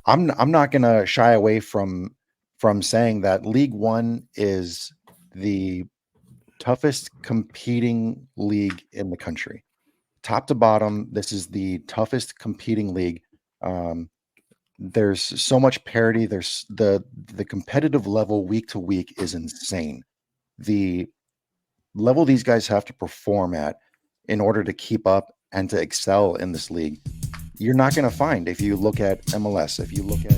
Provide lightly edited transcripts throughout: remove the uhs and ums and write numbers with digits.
I'm not going to shy away from saying that League One is the toughest competing league in the country. Top to bottom, this is the toughest competing league. There's so much parity. There's the competitive level week to week is insane. The level these guys have to perform at in order to keep up and to excel in this league, you're not going to find if you look at MLS, if you look at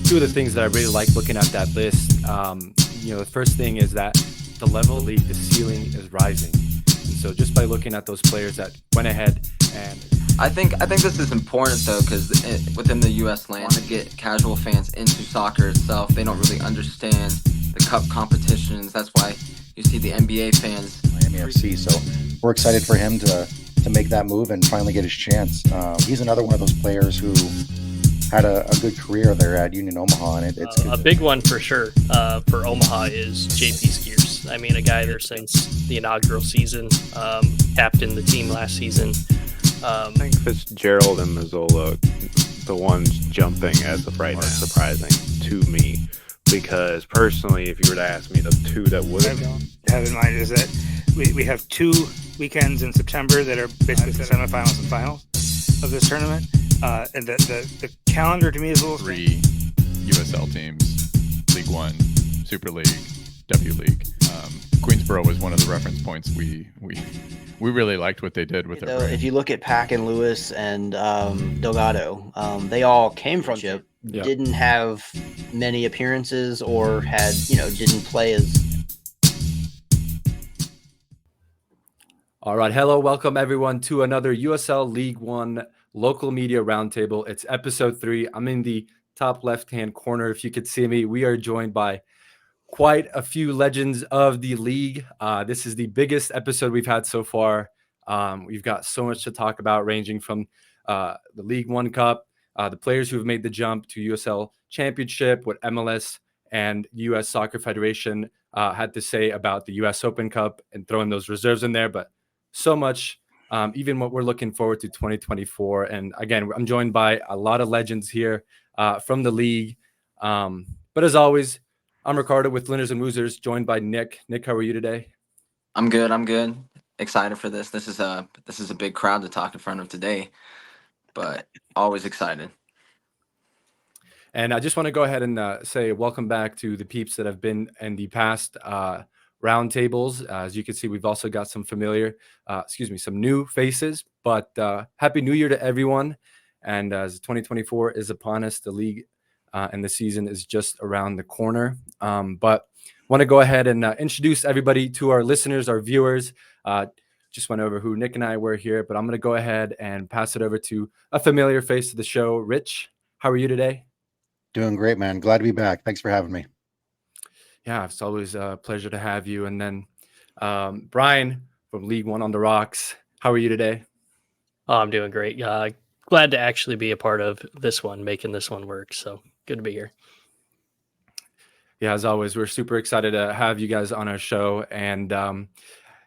two of the things that I really like looking at that list, the first thing is that the level of the league, the ceiling is rising. And so just by looking at those players that went ahead and... I think this is important though, because within the U.S. land, to get casual fans into soccer itself, they don't really understand the cup competitions. That's why you see the NBA fans. Miami FC. So we're excited for him to make that move and finally get his chance. He's another one of those players who had a good career there at Union Omaha, and it's a big one for sure for Omaha is JP Skiers. I mean, a guy there since the inaugural season, captained the team last season. I think Fitzgerald and Mazzola, the ones jumping as of right now, surprising to me. Because personally, if you were to ask me the two that would have gone, have in mind is that we have 2 weekends in September that are basically the semifinals and finals of this tournament. And the calendar to me is a little 3 USL teams, League One, Super League, W League. Queensboro was one of the reference points. We really liked what they did with their brand. If you look at Pack and Lewis and Delgado, they all came from Chip, didn't have many appearances or had, didn't play as. All right. Hello. Welcome everyone to another USL League One Local Media Roundtable. It's episode 3. I'm in the top left-hand corner. If you could see me, we are joined by quite a few legends of the league. This is the biggest episode we've had so far. We've got so much to talk about, ranging from the League One Cup, the players who have made the jump to USL Championship, what MLS and US Soccer Federation had to say about the US Open Cup, and throwing those reserves in there. But so much. Even what we're looking forward to 2024. And again, I'm joined by a lot of legends here from the league. But as always, I'm Riccardo with Linners Wosers, joined by Nick. Nick, how are you today? I'm good. Excited for this. This is a big crowd to talk in front of today, but always excited. And I just want to go ahead and say welcome back to the peeps that have been in the past roundtables. As you can see, we've also got some some new faces, but Happy New Year to everyone. And as 2024 is upon us, the league and the season is just around the corner. But want to go ahead and introduce everybody to our listeners, our viewers. Just went over who Nick and I were here, but I'm going to go ahead and pass it over to a familiar face of the show. Rich, how are you today? Doing great, man. Glad to be back. Thanks for having me. Yeah, it's always a pleasure to have you. And then Brian from League One on the Rocks. How are you today? Oh, I'm doing great. Glad to actually be a part of this one, making this one work. So good to be here. Yeah, as always, we're super excited to have you guys on our show. And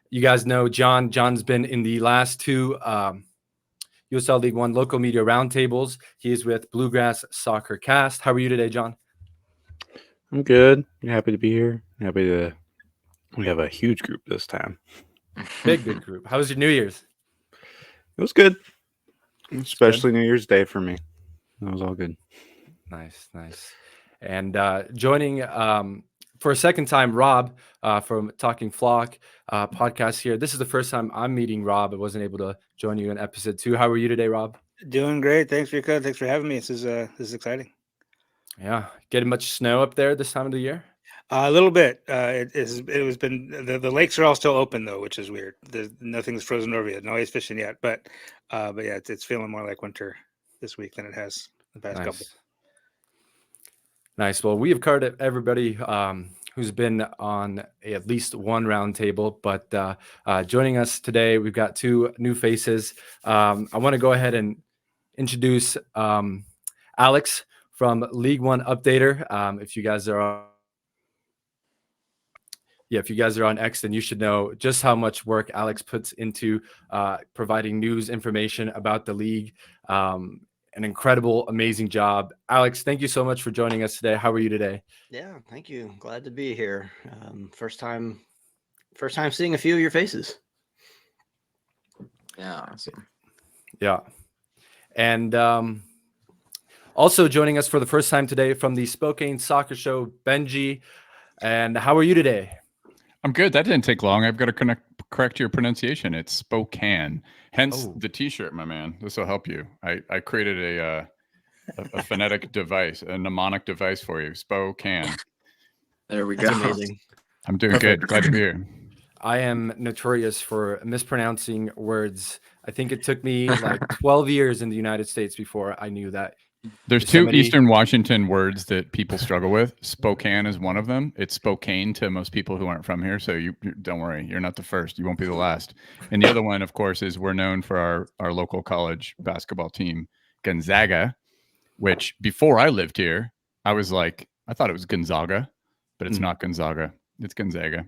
you guys know John. John's been in the last 2 USL League One local media roundtables. He is with Bluegrass Soccer Cast. How are you today, John? I'm good. Happy to be here. We have a huge group this time. Big group. How was your New Year's? It was good. Especially New Year's Day for me. That was all good. Nice. And joining for a second time, Rob from Talking Flock podcast here. This is the first time I'm meeting Rob. I wasn't able to join you in episode 2. How are you today, Rob? Doing great. Thanks, Rico. Thanks for having me. This is exciting. Yeah. Getting much snow up there this time of the year? A little bit. The lakes are all still open though, which is weird. Nothing's frozen over yet. Nobody's fishing yet, but yeah, it's feeling more like winter this week than it has the past couple. Nice. Well, we have covered everybody who's been on at least one roundtable, but joining us today, we've got 2 new faces. I want to go ahead and introduce Alex from League One Updater. If you guys are on X, then you should know just how much work Alex puts into providing news information about the league. An incredible, amazing job. Alex, thank you so much for joining us today. How are you today? Yeah, thank you. Glad to be here. First time seeing a few of your faces. Yeah, awesome. Yeah. And also joining us for the first time today from the Spokane Soccer Show, Benji. And how are you today? I'm good. That didn't take long. I've got to correct your pronunciation. It's Spokane. Hence the T-shirt, my man. This will help you. I created a phonetic device, a mnemonic device for you. Spokane. There we go. That's amazing. I'm doing good. Glad to be here. I am notorious for mispronouncing words. I think it took me like 12 years in the United States before I knew that. There's two Eastern Washington words that people struggle with. Spokane is one of them. It's Spokane to most people who aren't from here. So you don't worry. You're not the first. You won't be the last. And the other one, of course, is we're known for our local college basketball team, Gonzaga, which before I lived here, I was like, I thought it was Gonzaga, but it's not Gonzaga. It's Gonzaga.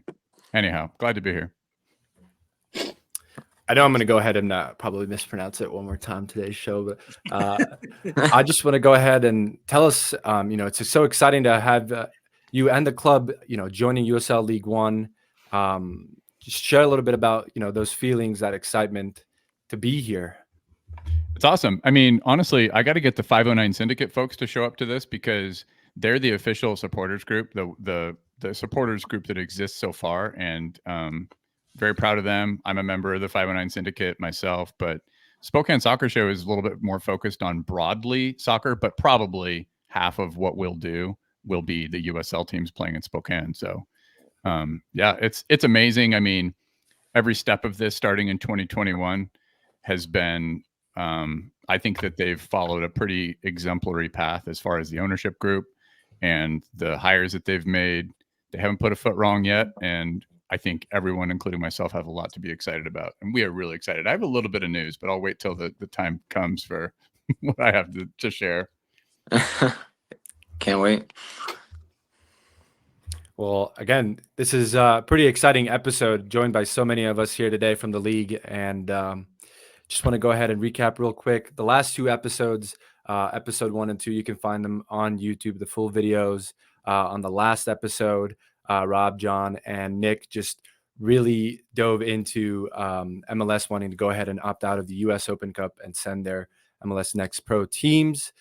Anyhow, glad to be here. I know I'm going to go ahead and probably mispronounce it one more time today's show, but I just want to go ahead and tell us, it's so exciting to have you and the club, joining USL League One. Just share a little bit about, those feelings, that excitement to be here. It's awesome. I mean, honestly, I got to get the 509 Syndicate folks to show up to this because they're the official supporters group, the supporters group that exists so far. And, very proud of them. I'm a member of the 509 Syndicate myself, but Spokane Soccer Show is a little bit more focused on broadly soccer, but probably half of what we'll do will be the USL teams playing in Spokane. So, it's amazing. I mean, every step of this starting in 2021 has been, I think that they've followed a pretty exemplary path as far as the ownership group and the hires that they've made. They haven't put a foot wrong yet. And I think everyone, including myself, have a lot to be excited about. And we are really excited. I have a little bit of news, but I'll wait till the time comes for what I have to share. Can't wait. Well, again, this is a pretty exciting episode, joined by so many of us here today from the league. And just want to go ahead and recap real quick. The last two episodes, episode 1 and 2, you can find them on YouTube, the full videos. On the last episode, Rob, John, and Nick just really dove into MLS wanting to go ahead and opt out of the US Open Cup and send their MLS Next Pro teams.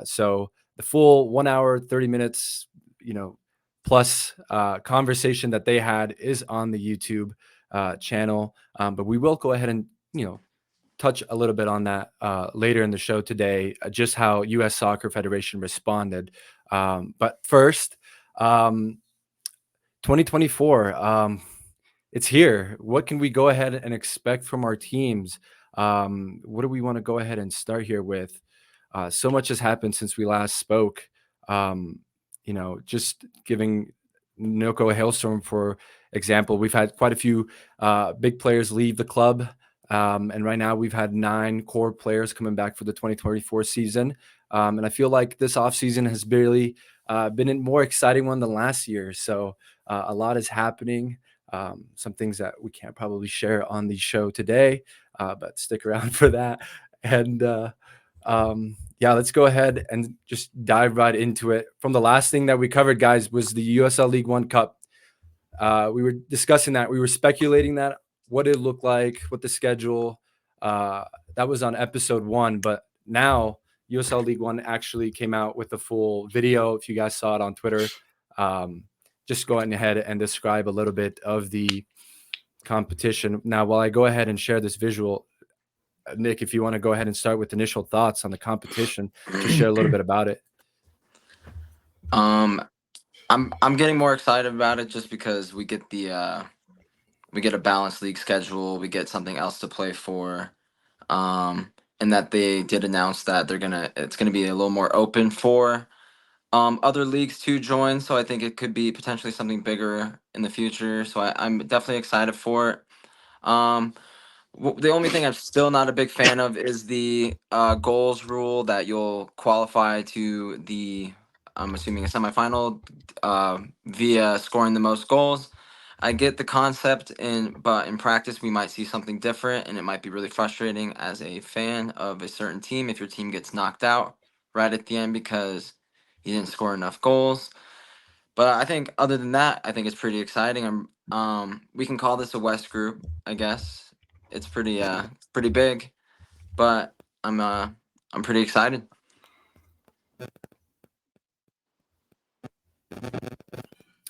So the full 1 hour, 30 minutes, plus conversation that they had is on the YouTube channel. But we will go ahead and, touch a little bit on that later in the show today, just how US Soccer Federation responded. But first, 2024, it's here. What can we go ahead and expect from our teams? What do we want to go ahead and start here with? So much has happened since we last spoke. Just giving Noko Hailstorm, for example, we've had quite a few big players leave the club. And right now we've had 9 core players coming back for the 2024 season. And I feel like this offseason has barely been a more exciting one than last year. So a lot is happening. Some things that we can't probably share on the show today, but stick around for that. And let's go ahead and just dive right into it. From the last thing that we covered, guys, was the USL League One Cup. We were discussing that. We were speculating that, what it looked like, what the schedule. That was on episode 1, but now USL League One actually came out with a full video. If you guys saw it on Twitter, just going ahead and describe a little bit of the competition. Now, while I go ahead and share this visual, Nick, if you want to go ahead and start with initial thoughts on the competition, just share a little bit about it. I'm getting more excited about it just because we get a balanced league schedule. We get something else to play for. And that they did announce that it's gonna be a little more open for other leagues to join. So I think it could be potentially something bigger in the future. So I'm definitely excited for it. The only thing I'm still not a big fan of is the goals rule that you'll qualify to the, I'm assuming, a semifinal via scoring the most goals. I get the concept, but in practice we might see something different, and it might be really frustrating as a fan of a certain team if your team gets knocked out right at the end because you didn't score enough goals. But I think other than that, I think it's pretty exciting. We can call this a West group, I guess. It's pretty big, but I'm pretty excited.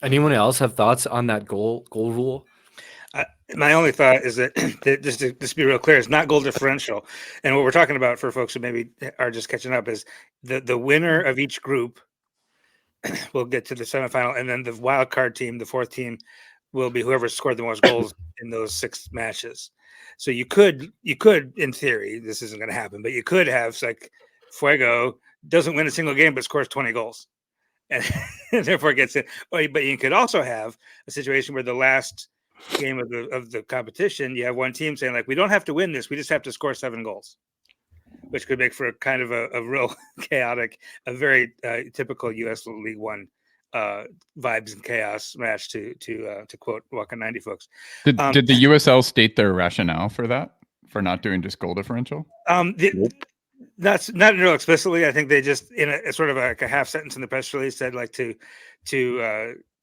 Anyone else have thoughts on that goal rule? My only thought is that, just to be real clear, it's not goal differential. And what we're talking about for folks who maybe are just catching up is the winner of each group will get to the semifinal, and then the wild card team, the fourth team, will be whoever scored the most goals in those 6 matches. So you could, in theory, this isn't going to happen, but you could have like Fuego doesn't win a single game but scores 20 goals, and therefore gets it. But you could also have a situation where the last game of the competition, you have one team saying like, we don't have to win this, we just have to score 7 goals, which could make for a kind of a real chaotic, a very typical USL League One vibes and chaos match, to quote Walking 90 folks. Did the USL state their rationale for that, for not doing just goal differential? That's not real explicitly. I think they just, in a sort of like a half sentence in the press release, said like to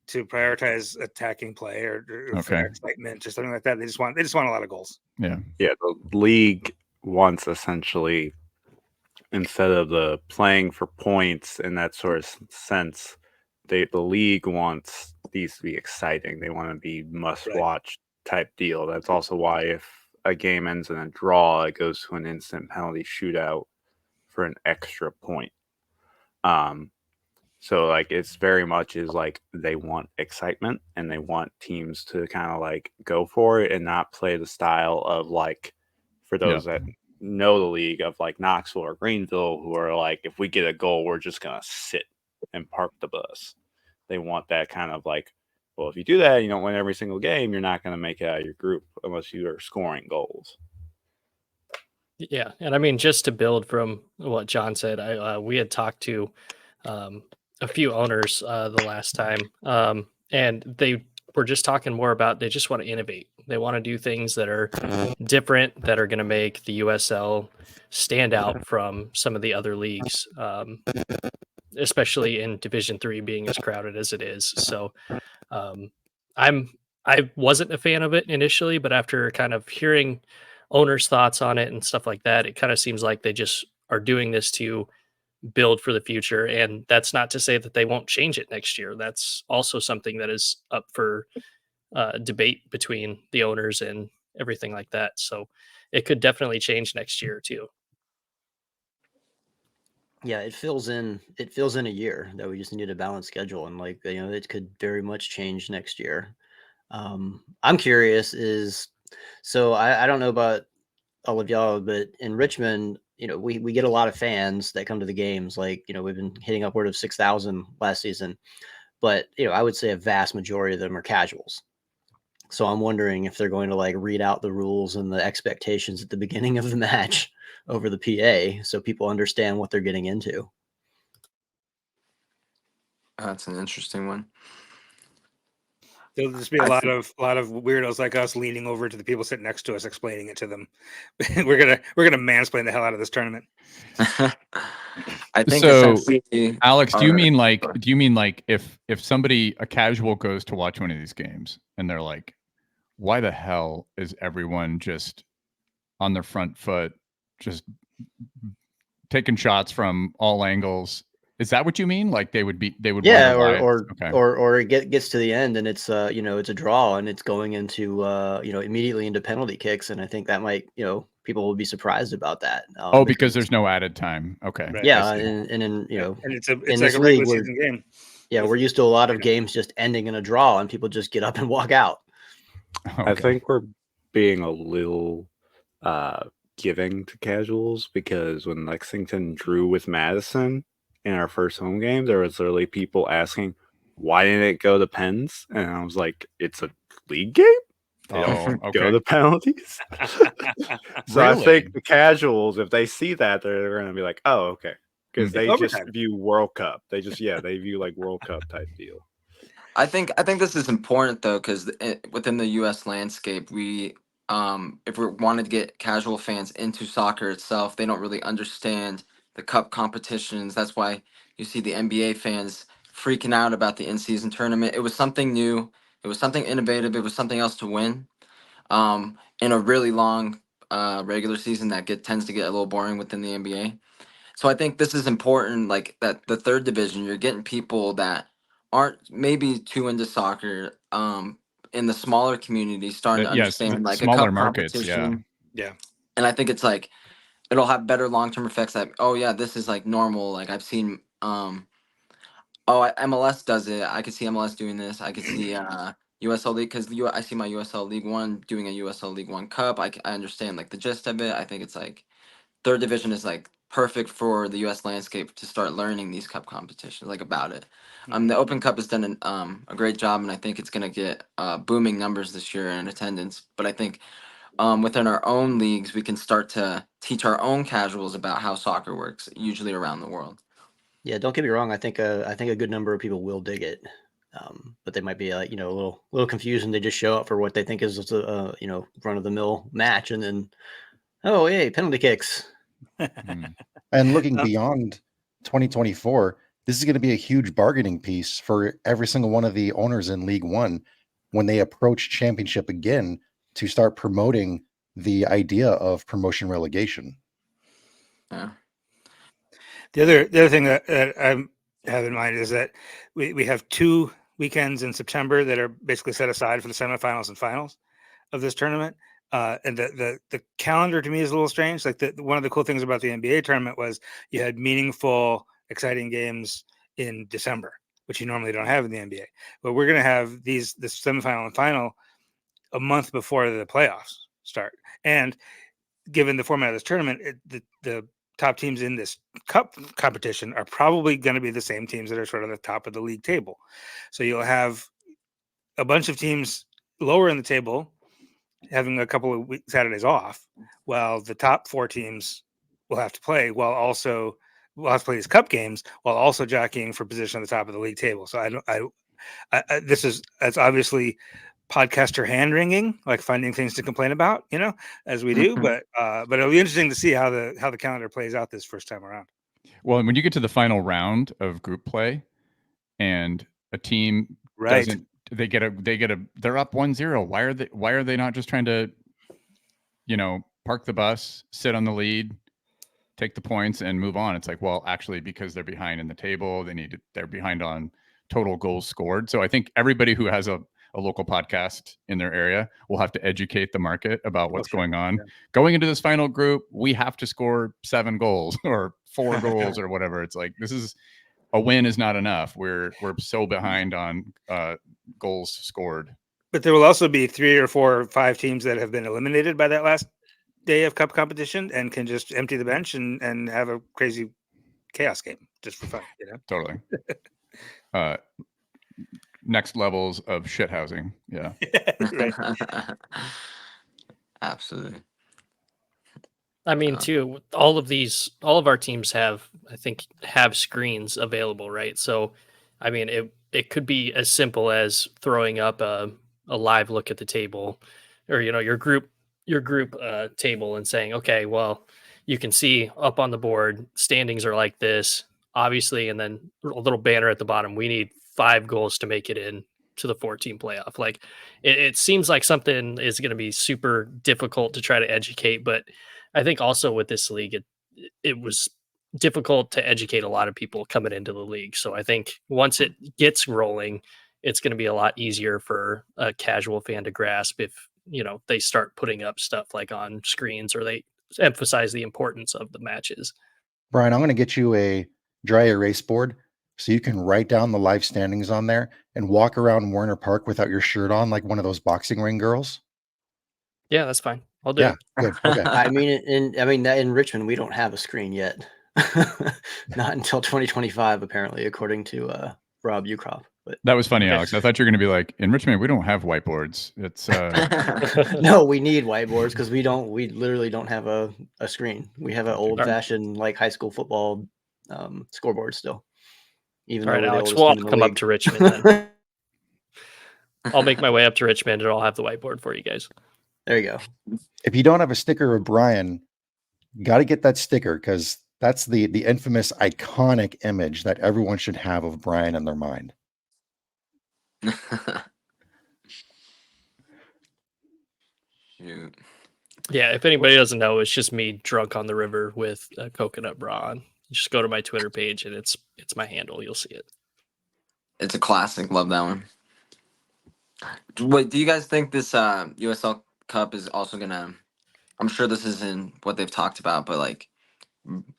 prioritize attacking play or excitement or something like that. They just want a lot of goals. Yeah. The league wants, essentially, instead of the playing for points in that sort of sense, the league wants these to be exciting. They want to be must-watch type deal. That's also why if a game ends in a draw, it goes to an instant penalty shootout for an extra point. So like it's very much is like they want excitement and they want teams to kind of like go for it and not play the style of like, for those that know the league, of like Knoxville or Greenville, who are like, if we get a goal, we're just gonna sit and park the bus. They want that kind of like, well, if you do that, you don't win every single game, you're not gonna make it out of your group unless you are scoring goals. Yeah, and I mean, just to build from what John said, we had talked to a few owners the last time, and they were just talking more about they just want to innovate. They want to do things that are different, that are going to make the USL stand out from some of the other leagues, especially in Division III being as crowded as it is. So I wasn't a fan of it initially, but after kind of hearing owners' thoughts on it and stuff like that, it kind of seems like they just are doing this to build for the future. And that's not to say that they won't change it next year. That's also something that is up for debate between the owners and everything like that. So it could definitely change next year too. Yeah, it fills in a year that we just need a balanced schedule, and like, you know, it could very much change next year. I'm curious so I don't know about all of y'all, but in Richmond, you know, we get a lot of fans that come to the games. Like, you know, we've been hitting upward of 6,000 last season, but, you know, I would say a vast majority of them are casuals. So I'm wondering if they're going to like read out the rules and the expectations at the beginning of the match over the PA so people understand what they're getting into. That's an interesting one. There'll just be a lot of weirdos like us leaning over to the people sitting next to us, explaining it to them. we're gonna mansplain the hell out of this tournament. I think so. Alex, do you mean like if a casual goes to watch one of these games and they're like, why the hell is everyone just on their front foot, just taking shots from all angles? Is that what you mean? Like they would yeah, or it gets to the end and it's you know, it's a draw and it's going into you know, immediately into penalty kicks, and I think that might, you know, people will be surprised about that. Because there's no added time. Okay. Right. Yeah, and in, you know, and it's like a regular season game. Yeah, we're used to a lot of games just ending in a draw and people just get up and walk out. Okay. I think we're being a little giving to casuals, because when Lexington drew with Madison in our first home game, there was literally people asking, why didn't it go to pens? And I was like, it's a league game? They don't Oh, go okay. to penalties. So I Really? think the casuals, if they see that, they're going to be like, "Oh, okay," because Mm. they just Overtime. view World Cup. They view like World Cup type deal. I think this is important though, because within the U.S. landscape, we if we want to get casual fans into soccer itself, they don't really understand the cup competitions. That's why you see the NBA fans freaking out about the in-season tournament. It was something new. It was something innovative. It was something else to win. In a really long regular season that tends to get a little boring within the NBA. So I think this is important, like that the third division, you're getting people that aren't maybe too into soccer, in the smaller communities starting to Yes, the understand like a smaller cup markets. Yeah. competition. Yeah. And I think it's like it'll have better long-term effects that, oh yeah, this is like normal. Like I've seen MLS does it. I could see MLS doing this. I could see USL League, because I see my USL League One doing a USL League One Cup. I understand like the gist of it. I think it's like third division is like perfect for the U.S. landscape to start learning these cup competitions, like about it. The Open Cup has done a great job, and I think it's going to get booming numbers this year in attendance. But I think within our own leagues, we can start to teach our own casuals about how soccer works, usually around the world. Yeah, don't get me wrong. I think a good number of people will dig it, but they might be like, a little confused, and they just show up for what they think is a run of the mill match, and then, oh, hey, penalty kicks. And looking beyond 2024, this is going to be a huge bargaining piece for every single one of the owners in League One when they approach championship again to start promoting the idea of promotion relegation. Yeah. The other thing that I have in mind is that we have 2 weekends in September that are basically set aside for the semifinals and finals of this tournament. And the calendar to me is a little strange. Like one of the cool things about the NBA tournament was you had meaningful, exciting games in December, which you normally don't have in the NBA. But we're going to have the semifinal and final a month before the playoffs start. And given the format of this tournament, the top teams in this cup competition are probably going to be the same teams that are sort of the top of the league table. So you'll have a bunch of teams lower in the table having a couple of Saturdays off, while the top 4 teams will have to play these cup games while also jockeying for position at the top of the league table. So that's obviously podcaster hand wringing, like finding things to complain about, as we do. But it'll be interesting to see how the calendar plays out this first time around. Well, when you get to the final round of group play, and a team doesn't, they're up 1-0. Why are they not just trying to, park the bus, sit on the lead, take the points, and move on? It's like, well, actually, because they're behind in the table, they're behind on total goals scored. So I think everybody who has a local podcast in their area will have to educate the market about what's going on. Yeah. Going into this final group, we have to score 7 goals or 4 goals or whatever. It's like, a win is not enough. We're so behind on goals scored. But there will also be 3 or 4 or 5 teams that have been eliminated by that last day of cup competition and can just empty the bench and have a crazy chaos game just for fun. Totally. Next levels of shithousing. Yeah. Right. Absolutely. I mean, too, all of our teams have screens available, right? So, I mean, it could be as simple as throwing up a live look at the table, or your group table, and saying, okay, well, you can see up on the board standings are like this, obviously, and then a little banner at the bottom. We need 5 goals to make it in to the 14 playoff. Like it seems like something is going to be super difficult to try to educate, but I think also with this league, it was difficult to educate a lot of people coming into the league. So I think once it gets rolling, it's going to be a lot easier for a casual fan to grasp if, they start putting up stuff like on screens, or they emphasize the importance of the matches. Brian, I'm going to get you a dry erase board so you can write down the live standings on there and walk around Warner Park without your shirt on, like one of those boxing ring girls. Yeah, that's fine. I'll do it. Good. Okay. I mean, in Richmond, we don't have a screen yet. Not until 2025, apparently, according to Rob Ucrop. But That was funny, Alex. I thought you were going to be like, in Richmond, we don't have whiteboards. It's no, we need whiteboards because we literally don't have a screen. We have an old fashioned like high school football scoreboard still. Even All though right, we're the Alex, oldest we'll team in the come up league. to Richmond then. I'll make my way up to Richmond and I'll have the whiteboard for you guys. There you go. If you don't have a sticker of Brian, got to get that sticker because that's the infamous iconic image that everyone should have of Brian in their mind. Shoot. Yeah, if anybody doesn't know, it's just me drunk on the river with a coconut bra on. Just go to my Twitter page and it's my handle. You'll see it. It's a classic. Love that one. Wait, do you guys think this USL Cup is also gonna? I'm sure this isn't what they've talked about, but like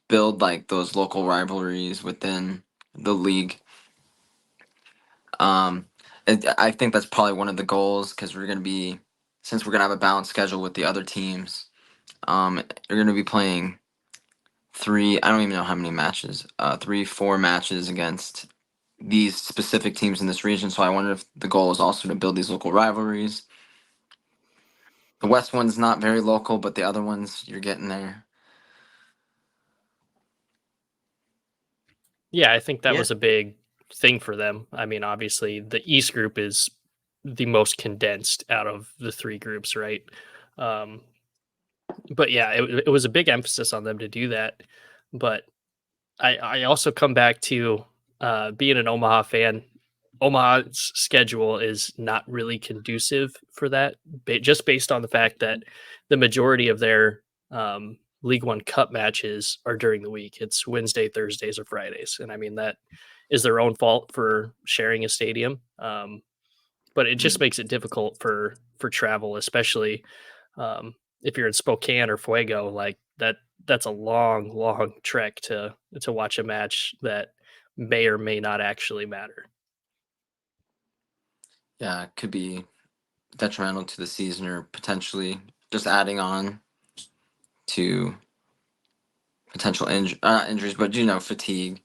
build like those local rivalries within the league. I think that's probably one of the goals because since we're gonna have a balanced schedule with the other teams. You're gonna be playing 3. I don't even know how many matches. 3-4 matches against these specific teams in this region. So I wonder if the goal is also to build these local rivalries. The West one's not very local, but the other ones you're getting there. Yeah, I think that Yeah. was a big thing for them. I mean, obviously, the East group is the most condensed out of the 3 groups, right? But yeah, it was a big emphasis on them to do that. But I also come back to being an Omaha fan. Omaha's schedule is not really conducive for that, just based on the fact that the majority of their League One Cup matches are during the week. It's Wednesday, Thursdays, or Fridays. And I mean, that is their own fault for sharing a stadium. But it just makes it difficult for travel, especially if you're in Spokane or Fuego. Like that's a long trek to watch a match that may or may not actually matter. Yeah, it could be detrimental to the season or potentially just adding on to potential injuries, but fatigue,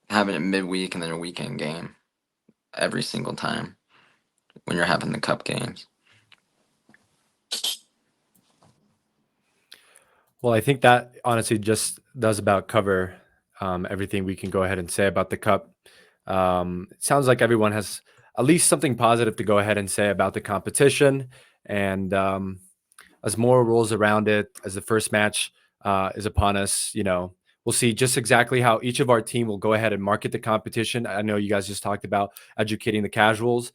having it midweek and then a weekend game every single time when you're having the cup games. Well, I think that honestly just does about cover everything we can go ahead and say about the cup. It sounds like everyone has at least something positive to go ahead and say about the competition. And as more rolls around it, as the first match is upon us, we'll see just exactly how each of our team will go ahead and market the competition. I know you guys just talked about educating the casuals.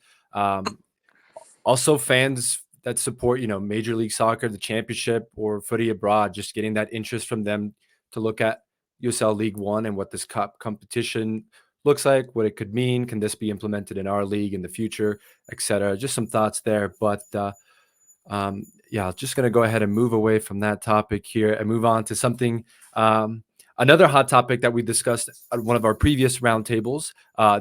Also, fans that support, Major League Soccer, the championship, or footy abroad, just getting that interest from them to look at USL League One and what this cup competition looks like, what it could mean. Can this be implemented in our league in the future, etc. Just some thoughts there. But just going to go ahead and move away from that topic here and move on to something, another hot topic that we discussed at one of our previous roundtables.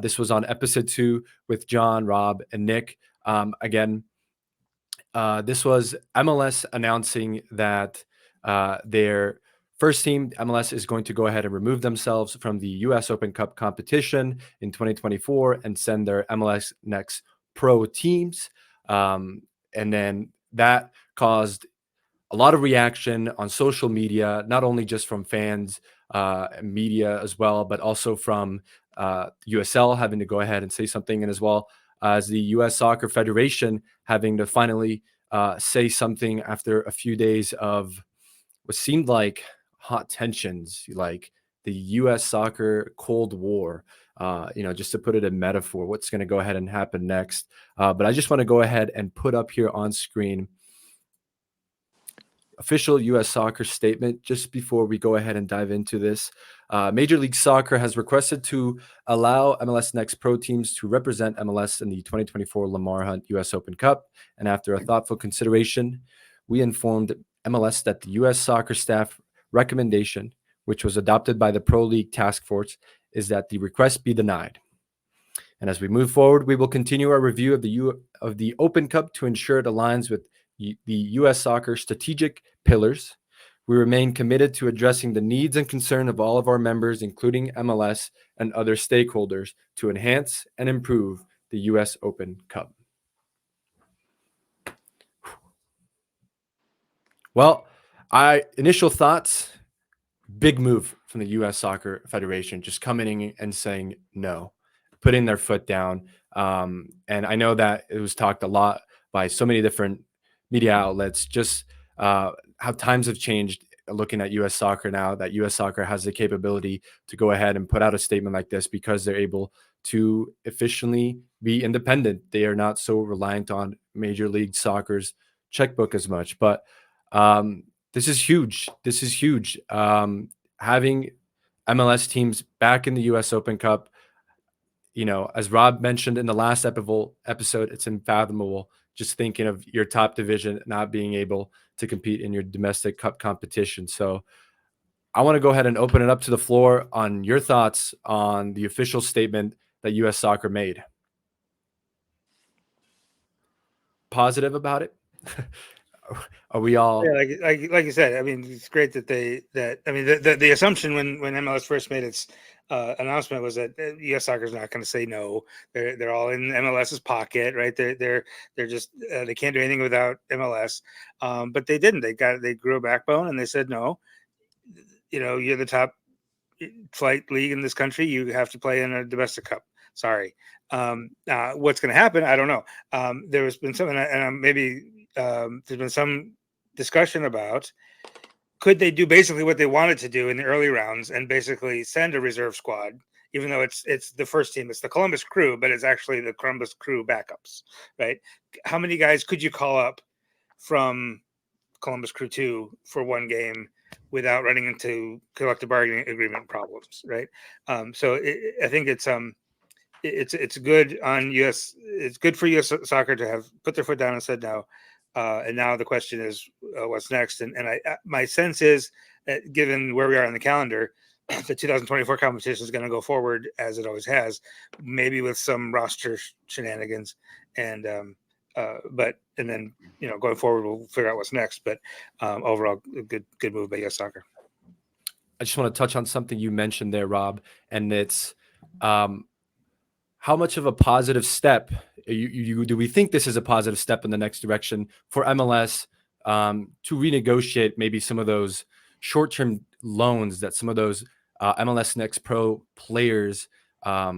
This was on episode 2 with John, Rob, and Nick. This was MLS announcing that their first team, MLS, is going to go ahead and remove themselves from the U.S. Open Cup competition in 2024 and send their MLS Next Pro teams. And then that caused a lot of reaction on social media, not only just from fans and media as well, but also from USL having to go ahead and say something, and as well as the U.S. Soccer Federation having to finally say something after a few days of what seemed like hot tensions, like the U.S. Soccer Cold War, just to put it in metaphor, what's going to go ahead and happen next. But I just want to go ahead and put up here on screen official U.S. Soccer statement just before we go ahead and dive into this. Major League Soccer has requested to allow MLS Next Pro teams to represent MLS in the 2024 Lamar Hunt U.S. Open Cup. And after a thoughtful consideration, we informed MLS that the U.S. Soccer staff recommendation, which was adopted by the Pro League Task Force, is that the request be denied. And as we move forward, we will continue our review of the Open Cup to ensure it aligns with the U.S. Soccer strategic pillars, We remain committed to addressing the needs and concern of all of our members, including MLS and other stakeholders, to enhance and improve the U.S. Open Cup. Well, initial thoughts, big move from the U.S. Soccer Federation, just coming in and saying no, putting their foot down. And I know that it was talked a lot by so many different media outlets, just how times have changed looking at U.S. soccer now, that U.S. soccer has the capability to go ahead and put out a statement like this because they're able to efficiently be independent. They are not so reliant on Major League Soccer's checkbook as much. But this is huge. This is huge. Having MLS teams back in the U.S. Open Cup, you know, as Rob mentioned in the last episode, it's unfathomable just thinking of your top division not being able to compete in your domestic cup competition. So I want to go ahead and open it up to the floor on your thoughts on the official statement that U.S. Soccer made. Positive about it? Are we all? Yeah, like you said, I mean, it's great that the assumption when MLS first made its announcement was that U.S. Soccer is not going to say no. They're all in MLS's pocket, right? They're just they can't do anything without MLS. But they didn't. They grew a backbone and they said no. You know, you're the top flight league in this country. You have to play in a domestic cup. Sorry. What's going to happen? I don't know. There has been something, and maybe there's been some discussion about could they do basically what they wanted to do in the early rounds and basically send a reserve squad, even though it's the first team, it's the Columbus Crew, but it's actually the Columbus Crew backups, right? How many guys could you call up from Columbus Crew 2 for one game without running into collective bargaining agreement problems, right? So I think it's good on US. It's good for US Soccer to have put their foot down and said no. And now the question is, what's next? And my sense is that given where we are on the calendar, the 2024 competition is going to go forward as it always has, maybe with some roster shenanigans, and then going forward we'll figure out what's next. But overall, a good move by US Soccer. I just want to touch on something you mentioned there, Rob, and it's how much of a positive step do we think this is a positive step in the next direction for MLS to renegotiate maybe some of those short-term loans that some of those MLS Next Pro players, I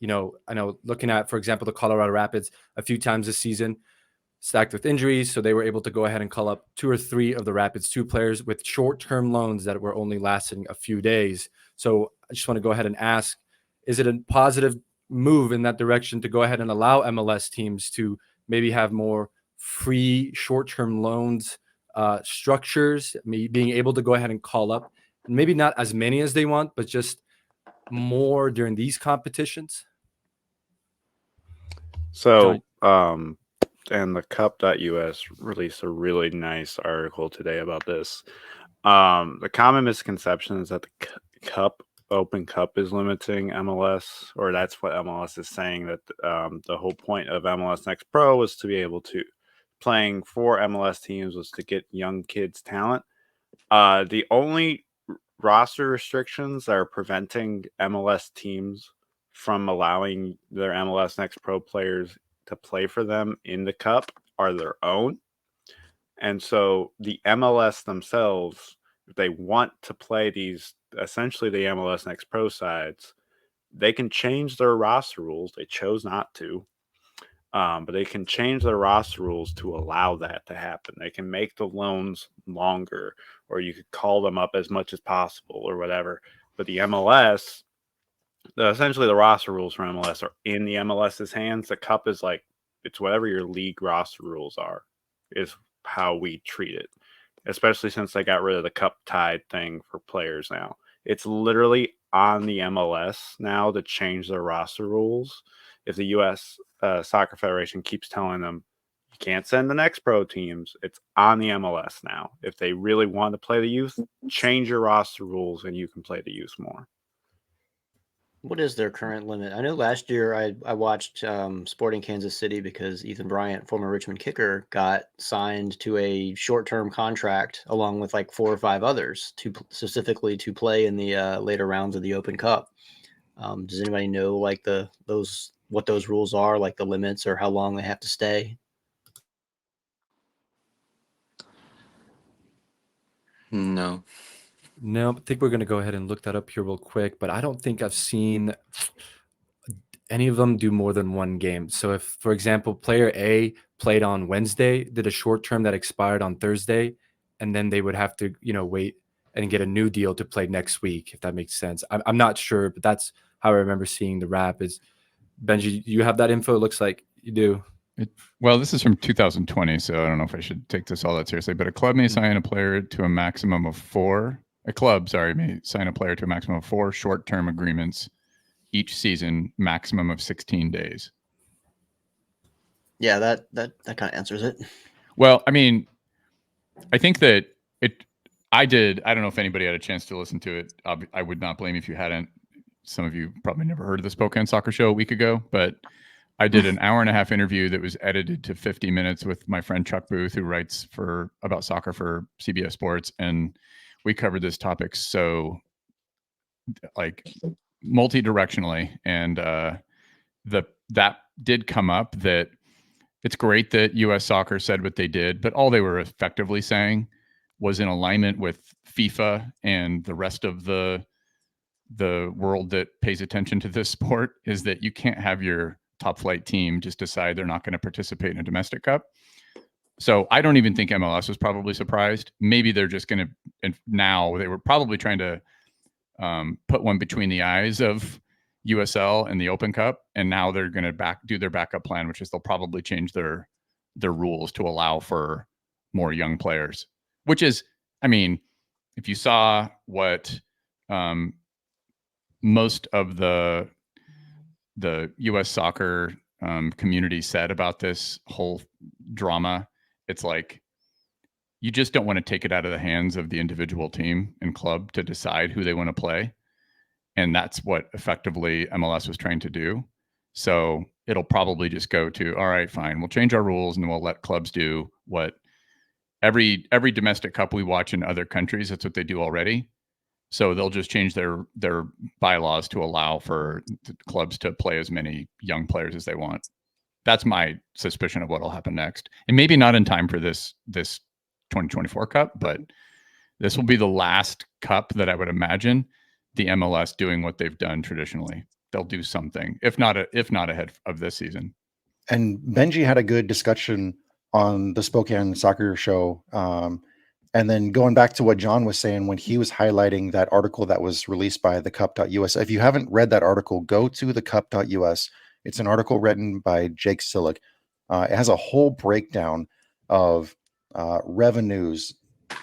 know looking at, for example, the Colorado Rapids a few times this season, stacked with injuries. So they were able to go ahead and call up 2 or 3 of the Rapids 2 players with short-term loans that were only lasting a few days. So I just want to go ahead and ask, is it a positive move in that direction to go ahead and allow MLS teams to maybe have more free short-term loans structures, being able to go ahead and call up, maybe not as many as they want, but just more during these competitions? So, and the cup.us released a really nice article today about this. The common misconception is that the Open Cup is limiting MLS, or that's what MLS is saying, that the whole point of MLS Next Pro was to be able to playing for MLS teams was to get young kids talent. The only roster restrictions that are preventing MLS teams from allowing their MLS Next Pro players to play for them in the cup are their own. And so the MLS themselves, if they want to play these, essentially the MLS Next Pro sides, they can change their roster rules. They chose not to, but they can change their roster rules to allow that to happen. They can make the loans longer, or you could call them up as much as possible or whatever. But the MLS, essentially the roster rules for MLS are in the MLS's hands. The cup is like, it's whatever your league roster rules are, is how we treat it, especially since they got rid of the cup tied thing for players now. It's literally on the MLS now to change their roster rules. If the U.S. Soccer Federation keeps telling them, you can't send the Next Pro teams, it's on the MLS now. If they really want to play the youth, change your roster rules and you can play the youth more. What is their current limit? I know last year I watched Sporting Kansas City because Ethan Bryant, former Richmond kicker, got signed to a short-term contract along with like 4 or 5 others specifically to play in the later rounds of the Open Cup. Does anybody know like what those rules are, like the limits or how long they have to stay? No. No, I think we're going to go ahead and look that up here real quick, but I don't think I've seen any of them do more than one game. So if, for example, player A played on Wednesday, did a short term that expired on Thursday, and then they would have to, wait and get a new deal to play next week, if that makes sense. I'm not sure, but that's how I remember seeing the wrap. Is Benji, you have that info? It looks like you do. Well, this is from 2020, so I don't know if I should take this all that seriously, but a club may sign a player to a maximum of 4. A club, sorry, may sign a player to a maximum of 4 short-term agreements each season, maximum of 16 days. Yeah, that kind of answers it. Well, I mean, I think that I don't know if anybody had a chance to listen to it. I would not blame you if you hadn't. Some of you probably never heard of the Spokane Soccer Show a week ago, but I did an hour-and-a-half interview that was edited to 50 minutes with my friend Chuck Booth, who writes about soccer for CBS Sports, and we covered this topic so like multi-directionally, and that did come up that it's great that U.S. Soccer said what they did, but all they were effectively saying was in alignment with FIFA and the rest of the world that pays attention to this sport, is that you can't have your top flight team just decide they're not going to participate in a domestic cup. So I don't even think MLS was probably surprised. Maybe they're just going to, and now they were probably trying to put one between the eyes of USL and the Open Cup, and now they're going to do their backup plan, which is they'll probably change their rules to allow for more young players. Which is, I mean, if you saw what most of the U.S. soccer community said about this whole drama, it's like you just don't want to take it out of the hands of the individual team and club to decide who they want to play. And that's what effectively MLS was trying to do. So it'll probably just go to, all right, fine, we'll change our rules and then we'll let clubs do what every domestic cup we watch in other countries, that's what they do already. So they'll just change their bylaws to allow for clubs to play as many young players as they want. That's my suspicion of what will happen next. And maybe not in time for this 2024 Cup, but this will be the last cup that I would imagine the MLS doing what they've done traditionally. They'll do something, if not ahead of this season. And Benji had a good discussion on the Spokane Soccer Show. And then going back to what John was saying when he was highlighting that article that was released by thecup.us. If you haven't read that article, go to thecup.us. It's an article written by Jake Sillick. It has a whole breakdown of revenues,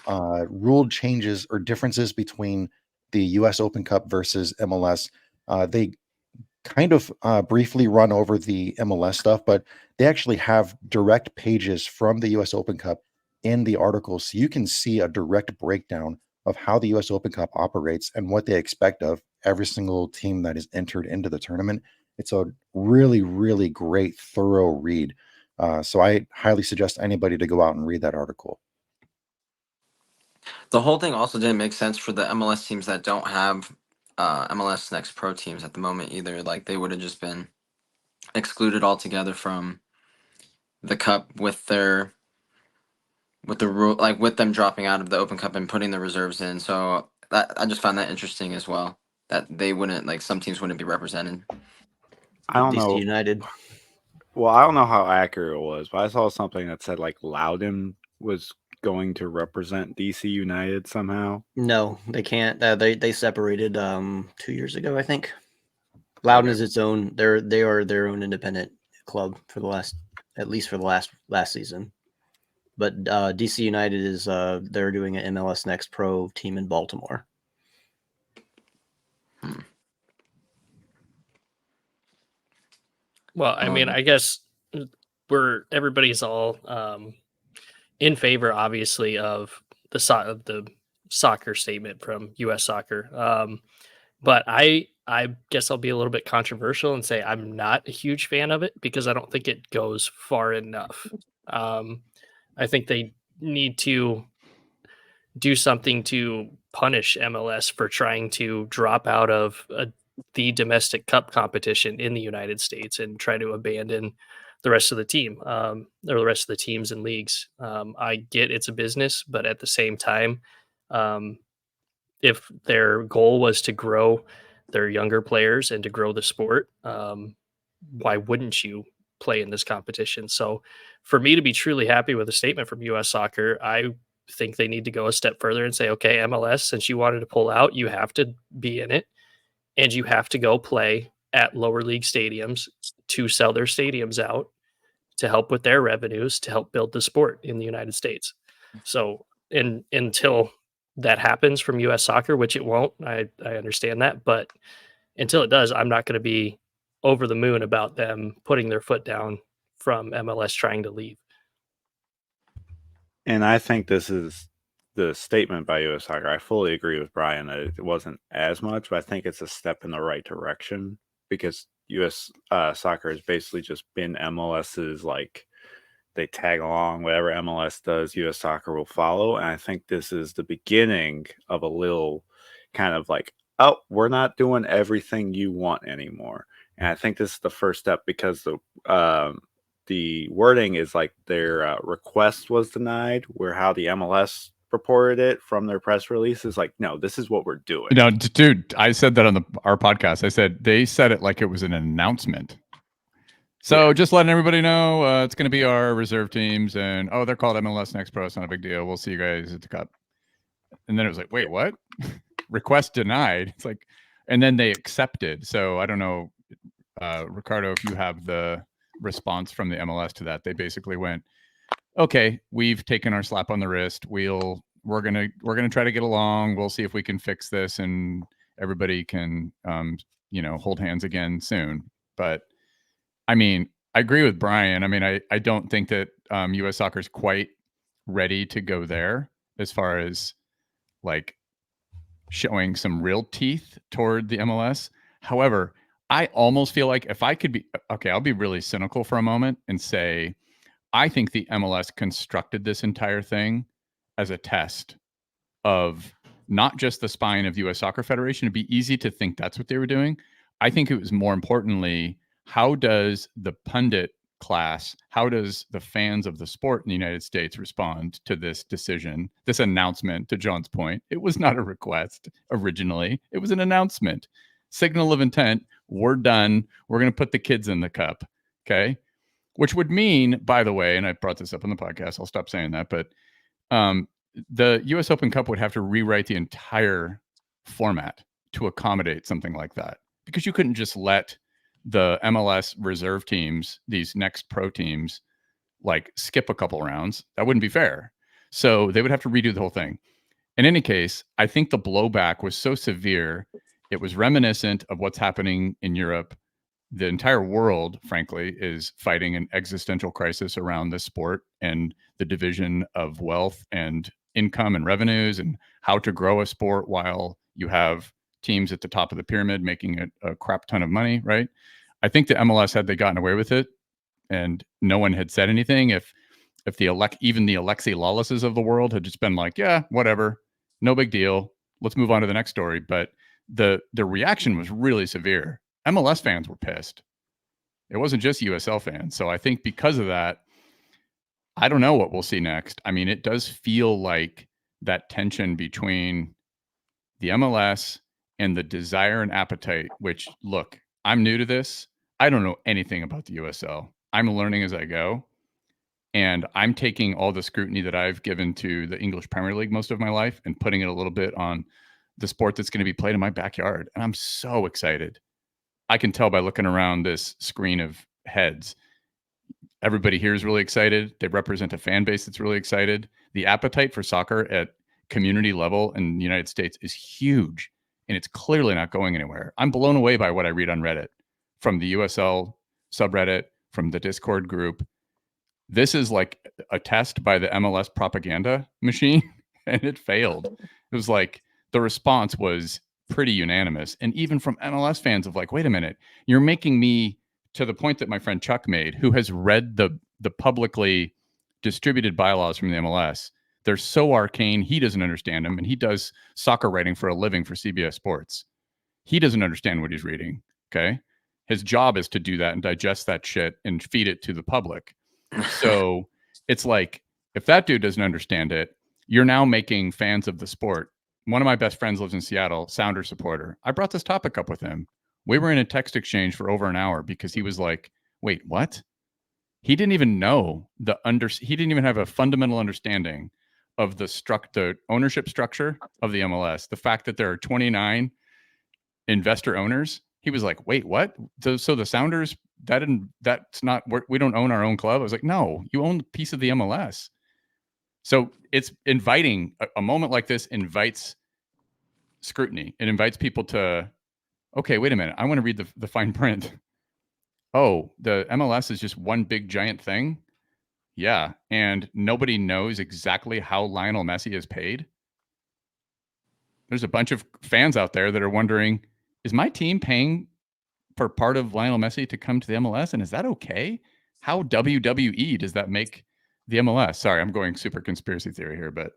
rule changes or differences between the US Open Cup versus MLS. They kind of briefly run over the MLS stuff, but they actually have direct pages from the US Open Cup in the article, so you can see a direct breakdown of how the US Open Cup operates and what they expect of every single team that is entered into the tournament. It's a really, really great, thorough read. So I highly suggest anybody to go out and read that article. The whole thing also didn't make sense for the MLS teams that don't have MLS Next Pro teams at the moment either. Like they would have just been excluded altogether from the cup with the rule, like with them dropping out of the Open Cup and putting the reserves in. So that I just found that interesting as well, that they wouldn't, like some teams wouldn't be represented. I don't know. United. Well, I don't know how accurate it was, but I saw something that said like Loudon was going to represent DC United somehow. No, they can't. They separated 2 years ago, I think. Loudon is its own. They are their own independent club for at least for the last season. But DC United is they're doing an MLS Next Pro team in Baltimore. Well, I mean, I guess everybody's all in favor, obviously, of the soccer statement from U.S. Soccer. But I guess I'll be a little bit controversial and say I'm not a huge fan of it because I don't think it goes far enough. I think they need to do something to punish MLS for trying to drop out of the domestic cup competition in the United States and try to abandon the rest of the team, or the rest of the teams and leagues. I get it's a business, but at the same time, if their goal was to grow their younger players and to grow the sport, why wouldn't you play in this competition? So for me to be truly happy with a statement from US Soccer, I think they need to go a step further and say, okay, MLS, since you wanted to pull out, you have to be in it and you have to go play at lower league stadiums to sell their stadiums out to help with their revenues, to help build the sport in the United States. So until that happens from US Soccer, which it won't, I understand that, but until it does, I'm not going to be over the moon about them putting their foot down from MLS trying to leave. And I think this is the statement by US Soccer. I fully agree with Brian that it wasn't as much, but I think it's a step in the right direction because US Soccer has basically just been MLS's, like, they tag along, whatever MLS does, US Soccer will follow. And I think this is the beginning of a little kind of like, oh, we're not doing everything you want anymore. And I think this is the first step because the wording is like their request was denied, where how the MLS reported it from their press release is like, no, this is what we're doing. No, dude, I said that on our podcast. I said they said it like it was an announcement. So just letting everybody know, it's going to be our reserve teams, and they're called MLS Next Pro. It's not a big deal. We'll see you guys at the Cup. And then it was like, wait, what? Request denied. It's like, and then they accepted. So I don't know, Riccardo, if you have the response from the MLS to that. They basically went, okay, we've taken our slap on the wrist. We're gonna try to get along. We'll see if we can fix this, and everybody can hold hands again soon. But I mean, I agree with Brian. I mean, I don't think that US Soccer is quite ready to go there as far as like showing some real teeth toward the MLS. However, I almost feel like if I could be, okay, I'll be really cynical for a moment and say, I think the MLS constructed this entire thing as a test of not just the spine of the US Soccer Federation. It'd be easy to think that's what they were doing. I think it was more importantly, how does the pundit class, how does the fans of the sport in the United States respond to this decision, this announcement? To John's point, it was not a request originally. It was an announcement. Signal of intent. We're done. We're going to put the kids in the Cup. Okay. Which would mean, by the way, and I brought this up on the podcast, I'll stop saying that, but the US Open Cup would have to rewrite the entire format to accommodate something like that, because you couldn't just let the MLS reserve teams, these next pro teams, like skip a couple rounds. That wouldn't be fair. So they would have to redo the whole thing. In any case, I think the blowback was so severe, it was reminiscent of what's happening in Europe. The entire world, frankly, is fighting an existential crisis around this sport and the division of wealth and income and revenues and how to grow a sport while you have teams at the top of the pyramid making a crap ton of money, right? I think the MLS, had they gotten away with it and no one had said anything, if even the Alexi Lawlesses of the world had just been like, yeah, whatever, no big deal, let's move on to the next story. But the reaction was really severe. MLS fans were pissed. It wasn't just USL fans. So I think because of that, I don't know what we'll see next. I mean, it does feel like that tension between the MLS and the desire and appetite, which, look, I'm new to this. I don't know anything about the USL. I'm learning as I go. And I'm taking all the scrutiny that I've given to the English Premier League most of my life and putting it a little bit on the sport that's going to be played in my backyard. And I'm so excited. I can tell by looking around this screen of heads. Everybody here is really excited. They represent a fan base that's really excited. The appetite for soccer at community level in the United States is huge, and it's clearly not going anywhere. I'm blown away by what I read on Reddit, from the USL subreddit, from the Discord group. This is like a test by the MLS propaganda machine, and it failed. It was like the response was pretty unanimous. And even from MLS fans of like, wait a minute, you're making me, to the point that my friend Chuck made, who has read the publicly distributed bylaws from the MLS. They're so arcane, he doesn't understand them. And he does soccer writing for a living for CBS Sports. He doesn't understand what he's reading. Okay. His job is to do that and digest that shit and feed it to the public. So it's like, if that dude doesn't understand it, you're now making fans of the sport. One of my best friends lives in Seattle, Sounders supporter. I brought this topic up with him. We were in a text exchange for over an hour because he was like, wait, what? He didn't even know he didn't even have a fundamental understanding of the ownership structure of the MLS. The fact that there are 29 investor owners. He was like, wait, what? So the Sounders, that's not, we don't own our own club. I was like, no, you own a piece of the MLS. So it's inviting, a moment like this invites scrutiny. It invites people to, okay, wait a minute. I want to read the fine print. Oh, the MLS is just one big giant thing. Yeah. And nobody knows exactly how Lionel Messi is paid. There's a bunch of fans out there that are wondering, is my team paying for part of Lionel Messi to come to the MLS? And is that okay? How WWE does that make the MLS? Sorry, I'm going super conspiracy theory here, but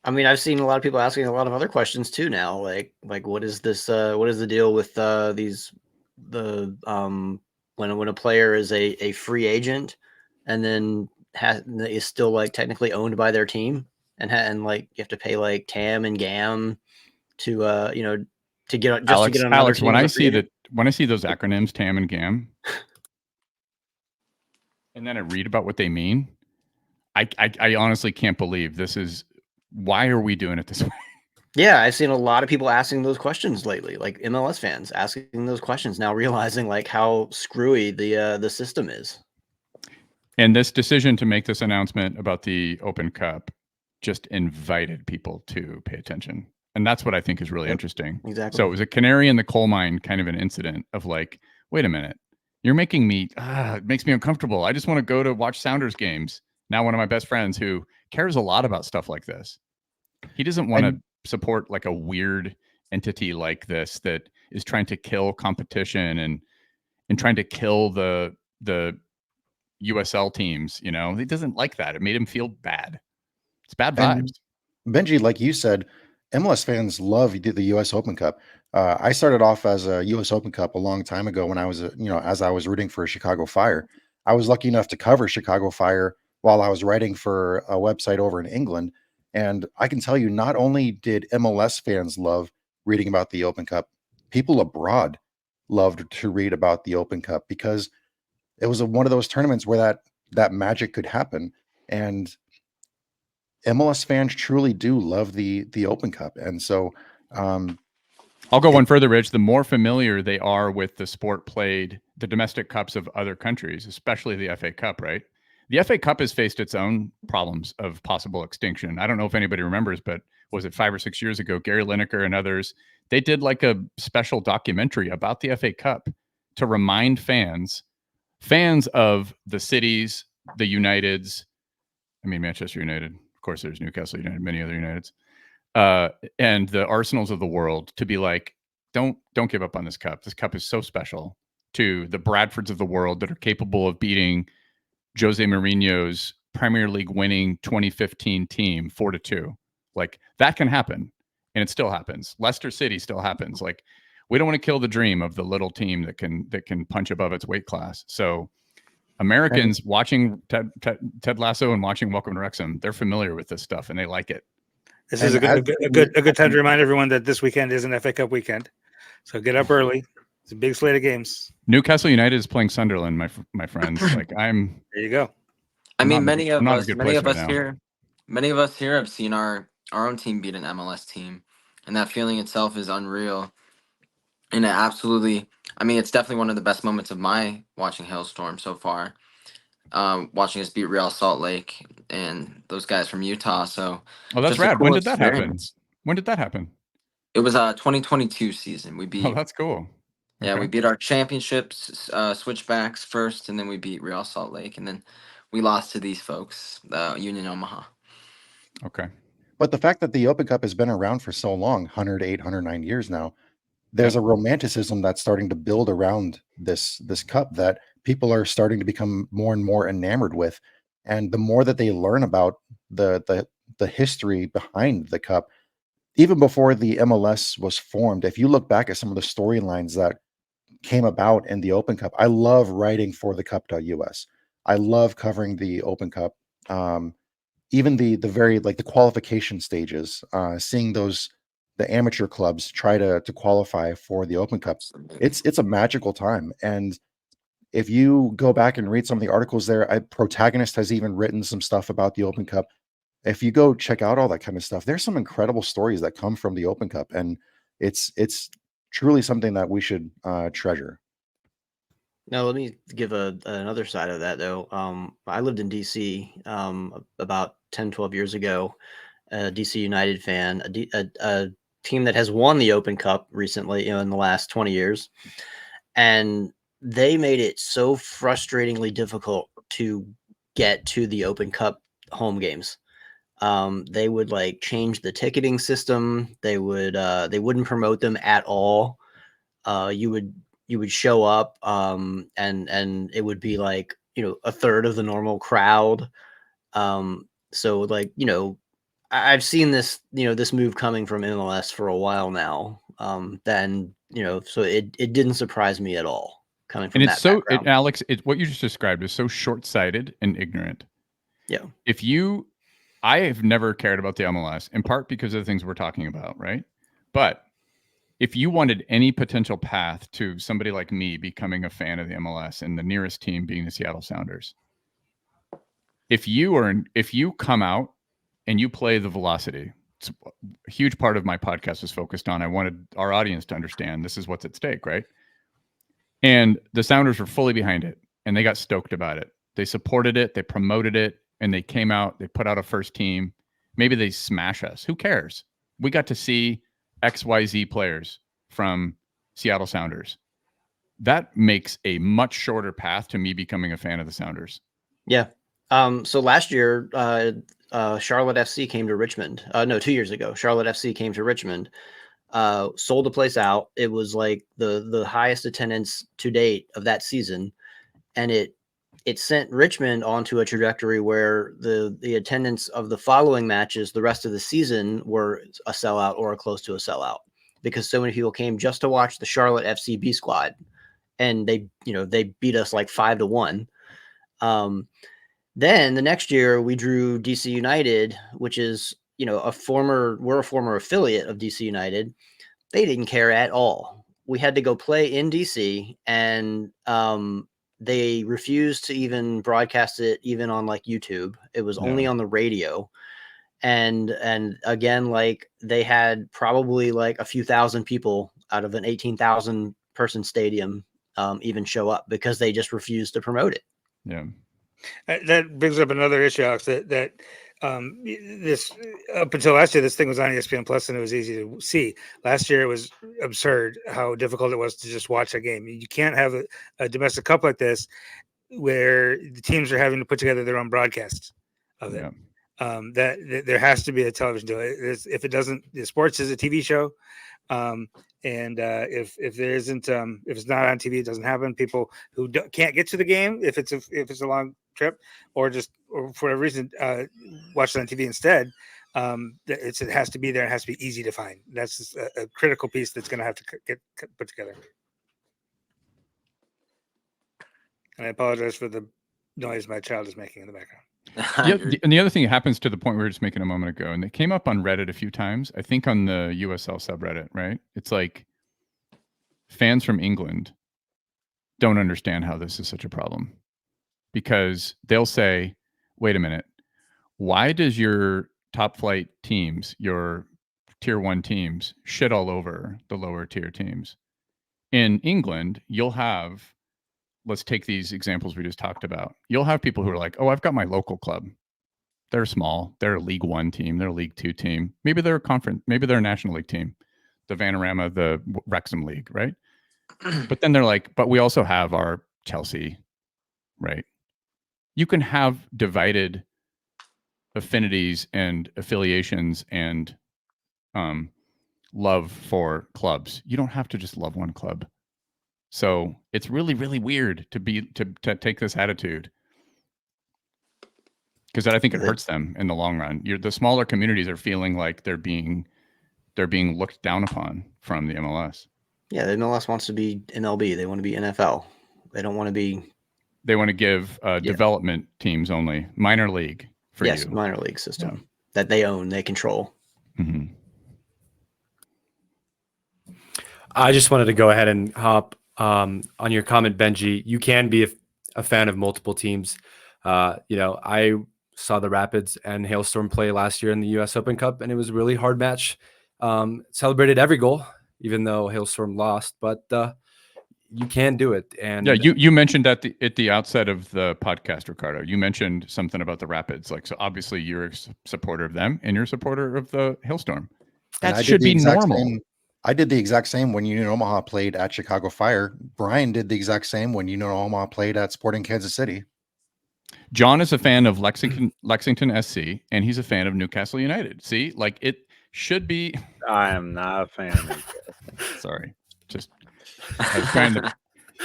I mean, I've seen a lot of people asking a lot of other questions too now. Like what is this? What is the deal with when a player is a free agent and then is still like technically owned by their team and like you have to pay like TAM and GAM to to get just Alex, to get on Alex, when I see those acronyms, TAM and GAM, and then I read about what they mean, I honestly can't believe this is, why are we doing it this way? Yeah, I've seen a lot of people asking those questions lately, like MLS fans asking those questions now, realizing like how screwy the system is. And this decision to make this announcement about the Open Cup just invited people to pay attention. And that's what I think is really interesting. Exactly. So it was a canary in the coal mine kind of an incident of like, wait a minute, you're making me, it makes me uncomfortable. I just want to go to watch Sounders games. Now, one of my best friends who cares a lot about stuff like this, he doesn't want to support like a weird entity like this that is trying to kill competition and trying to kill the USL teams. You know, he doesn't like that. It made him feel bad. It's bad vibes. And Benji, like you said, MLS fans love the US Open Cup. I started off as a US Open Cup a long time ago when I was, as I was rooting for Chicago Fire. I was lucky enough to cover Chicago Fire while I was writing for a website over in England. And I can tell you, not only did MLS fans love reading about the Open Cup, people abroad loved to read about the Open Cup because it was one of those tournaments where that magic could happen. And MLS fans truly do love the Open Cup. And so I'll go one further, Rich. The more familiar they are with the sport played, the domestic cups of other countries, especially the FA Cup, right? The FA Cup has faced its own problems of possible extinction. I don't know if anybody remembers, but was it 5 or 6 years ago, Gary Lineker and others, they did like a special documentary about the FA Cup to remind fans of the cities, the Uniteds, Manchester United, of course there's Newcastle United, many other Uniteds, and the Arsenals of the world, to be like, don't give up on this cup. This cup is so special to the Bradfords of the world that are capable of beating Jose Mourinho's Premier League winning 2015 team 4-2. Like that can happen, and it still happens. Leicester City still happens. Like we don't want to kill the dream of the little team that can punch above its weight class. So Americans watching Ted Lasso and watching Welcome to Wrexham, they're familiar with this stuff and they like it. This is a good time to remind everyone that this weekend is an FA Cup weekend, so get up early. It's a big slate of games. Newcastle United is playing Sunderland, my friends. Like there you go. I mean, many of us here have seen our own team beat an MLS team, and that feeling itself is unreal. And it absolutely, it's definitely one of the best moments of my watching Hailstorm so far. Watching us beat Real Salt Lake and those guys from Utah. So, that's rad. When did that happen? When did that happen? It was 2022 season. We beat. Oh, that's cool. Yeah, okay. We beat our championships switchbacks first, and then we beat Real Salt Lake, and then we lost to these folks, Union Omaha. Okay. But the fact that the Open Cup has been around for so long, 108, 109 years now, there's a romanticism that's starting to build around this cup that people are starting to become more and more enamored with. And the more that they learn about the history behind the cup, even before the MLS was formed, if you look back at some of the storylines that came about in the Open Cup, I love writing for the cup.us. I love covering the Open Cup. Even the very like the qualification stages, seeing the amateur clubs try to qualify for the Open Cup, it's a magical time. And if you go back and read some of the articles there, Protagonist has even written some stuff about the Open Cup. If you go check out all that kind of stuff, there's some incredible stories that come from the Open Cup, and it's truly something that we should treasure. Now, let me give another side of that, though. I lived in DC about 10, 12 years ago, a DC United fan, a team that has won the Open Cup recently, in the last 20 years. And they made it so frustratingly difficult to get to the Open Cup home games. They would like change the ticketing system. They wouldn't promote them at all. You would show up, and it would be like, a third of the normal crowd. So like, I've seen this, this move coming from MLS for a while now. Then, so it didn't surprise me at all coming from And that it's so, background. Alex, what you just described is so short-sighted and ignorant. Yeah. I have never cared about the MLS, in part because of the things we're talking about, right? But if you wanted any potential path to somebody like me becoming a fan of the MLS and the nearest team being the Seattle Sounders, if you come out and you play the velocity, it's a huge part of my podcast was focused on. I wanted our audience to understand this is what's at stake, right? And the Sounders were fully behind it, and they got stoked about it. They supported it, they promoted it, and they came out, they put out a first team. Maybe they smash us. Who cares? We got to see XYZ players from Seattle Sounders. That makes a much shorter path to me becoming a fan of the Sounders. Yeah. So last year, Charlotte FC came to Richmond. No, 2 years ago, Charlotte FC came to Richmond, sold the place out. It was like the highest attendance to date of that season. And it sent Richmond onto a trajectory where the attendance of the following matches, the rest of the season, were a sellout or close to a sellout, because so many people came just to watch the Charlotte FC B squad, and they beat us like 5-1. Then the next year we drew DC United, which is, we're a former affiliate of DC United. They didn't care at all. We had to go play in DC, and they refused to even broadcast it even on like YouTube. It was only on the radio. And again, like they had probably like a few thousand people out of an 18,000 person stadium even show up, because they just refused to promote it. Yeah. That brings up another issue, Alex, that this up until last year, this thing was on ESPN Plus and it was easy to see. Last year, it was absurd how difficult it was to just watch a game. You can't have a domestic cup like this where the teams are having to put together their own broadcasts of it. Yeah. That there has to be a television deal. If it doesn't, the sports is a TV show. If there isn't, if it's not on TV, it doesn't happen. People who can't get to the game, if it's a long trip, or for whatever reason, watch it on TV instead. It has to be there. It has to be easy to find. That's a critical piece that's going to have to get put together. And I apologize for the noise my child is making in the background. Yeah, and the other thing that happens to the point we were just making a moment ago, and it came up on Reddit a few times, I think on the USL subreddit, right? It's like fans from England don't understand how this is such a problem, because they'll say, wait a minute, why does your top flight teams, your tier 1 teams, shit all over the lower tier teams? In England, you'll have, let's take these examples we just talked about. You'll have people who are like, oh, I've got my local club. They're small. They're a League One team. They're a League Two team. Maybe they're a conference. Maybe they're a National League team. The Vanarama, the Wrexham League, right? But then they're like, but we also have our Chelsea, right? You can have divided affinities and affiliations and love for clubs. You don't have to just love one club. So it's really, really weird to take this attitude, because I think it hurts them in the long run. The smaller communities are feeling like they're being looked down upon from the MLS. Yeah, the MLS wants to be MLB. They want to be NFL. They don't want to be. They want to give development teams only, minor league for you. Minor league system that they own, they control. Mm-hmm. I just wanted to go ahead and hop on your comment, Benji. You can be a fan of multiple teams. I saw the Rapids and Hailstorm play last year in the US Open Cup, and it was a really hard match. Celebrated every goal, even though Hailstorm lost, but you can do it. And you mentioned at the outset of the podcast, Riccardo, you mentioned something about the Rapids. Like, so obviously you're a supporter of them and you're a supporter of the Hailstorm. That should be normal. I did the exact same when Union Omaha played at Chicago Fire. Brian did the exact same when Union Omaha played at Sporting Kansas City. John is a fan of Lexington SC, and he's a fan of Newcastle United. See, like, it should be. I am not a fan of Newcastle. Sorry. I was trying to.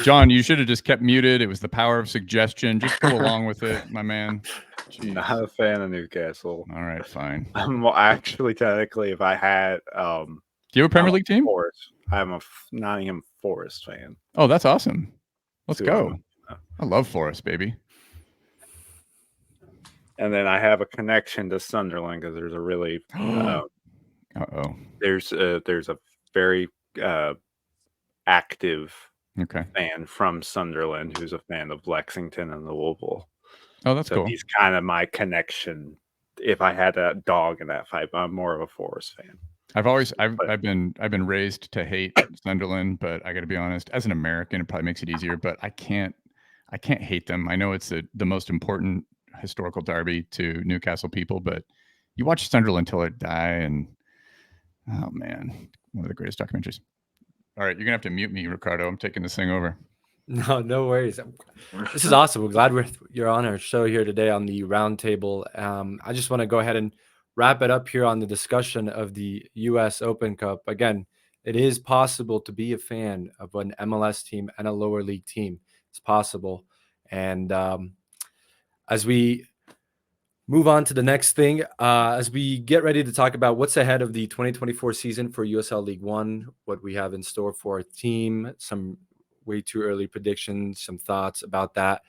John, you should have just kept muted. It was the power of suggestion. Just go along with it, my man. Jeez. Not a fan of Newcastle. All right, fine. I'm actually, technically, if I had do you have a Premier League team? Forest. I'm a Nottingham Forest fan. Oh, that's awesome. Let's go. I love Forest, baby. And then I have a connection to Sunderland because there's a really there's a very active fan from Sunderland who's a fan of Lexington and the Louisville. Oh, that's cool. He's kind of my connection. If I had a dog in that fight, I'm more of a Forest fan. I've been raised to hate Sunderland, but I got to be honest, as an American, it probably makes it easier. But I can't hate them. I know it's the most important historical derby to Newcastle people, but you watch Sunderland till it die, and oh man, one of the greatest documentaries. All right, you're gonna have to mute me, Riccardo. I'm taking this thing over. No worries. This is awesome. We're glad you're on our show here today on the roundtable. I just want to go ahead and wrap it up here on the discussion of the US Open Cup. Again, it is possible to be a fan of an MLS team and a lower league team. It's possible. And as we move on to the next thing, as we get ready to talk about what's ahead of the 2024 season for USL League One, what we have in store for our team, some way too early predictions, some thoughts about that.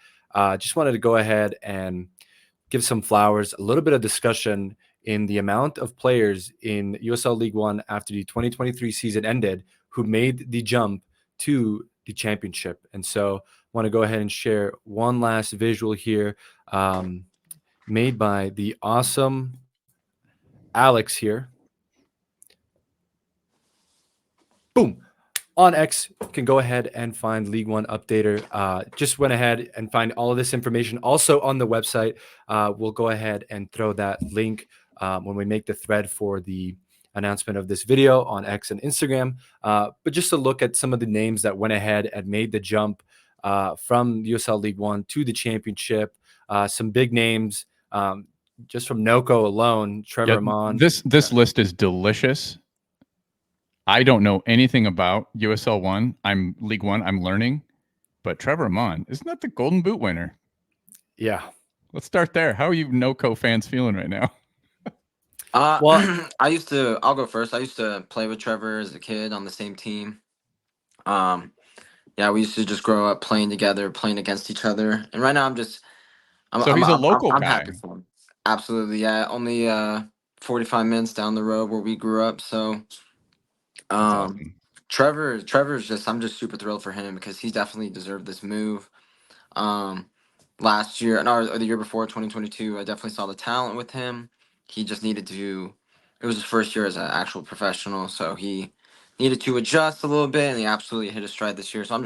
Just wanted to go ahead and give some flowers, a little bit of discussion in the amount of players in USL League One after the 2023 season ended who made the jump to the championship. And so I want to go ahead and share one last visual here made by the awesome Alex here. Boom. On X, you can go ahead and find League One Updater. Just went ahead and find all of this information also on the website. We'll go ahead and throw that link when we make the thread for the announcement of this video on X and Instagram. But just to look at some of the names that went ahead and made the jump from USL League One to the championship. Some big names just from NOCO alone. Trevor Amon. This list is delicious. I don't know anything about USL League One. I'm learning, but Trevor Amon, isn't that the Golden Boot winner? Yeah. Let's start there. How are you NOCO fans feeling right now? Well, I'll go first. I used to play with Trevor as a kid on the same team. We used to just grow up playing together, playing against each other. And right now he's a local guy. I'm happy for him. Absolutely. Yeah. Only 45 minutes down the road where we grew up. So awesome. Trevor's I'm just super thrilled for him because he definitely deserved this move. Last year, or the year before, 2022, I definitely saw the talent with him. He just needed to. It was his first year as an actual professional, so he needed to adjust a little bit, and he absolutely hit his stride this year. So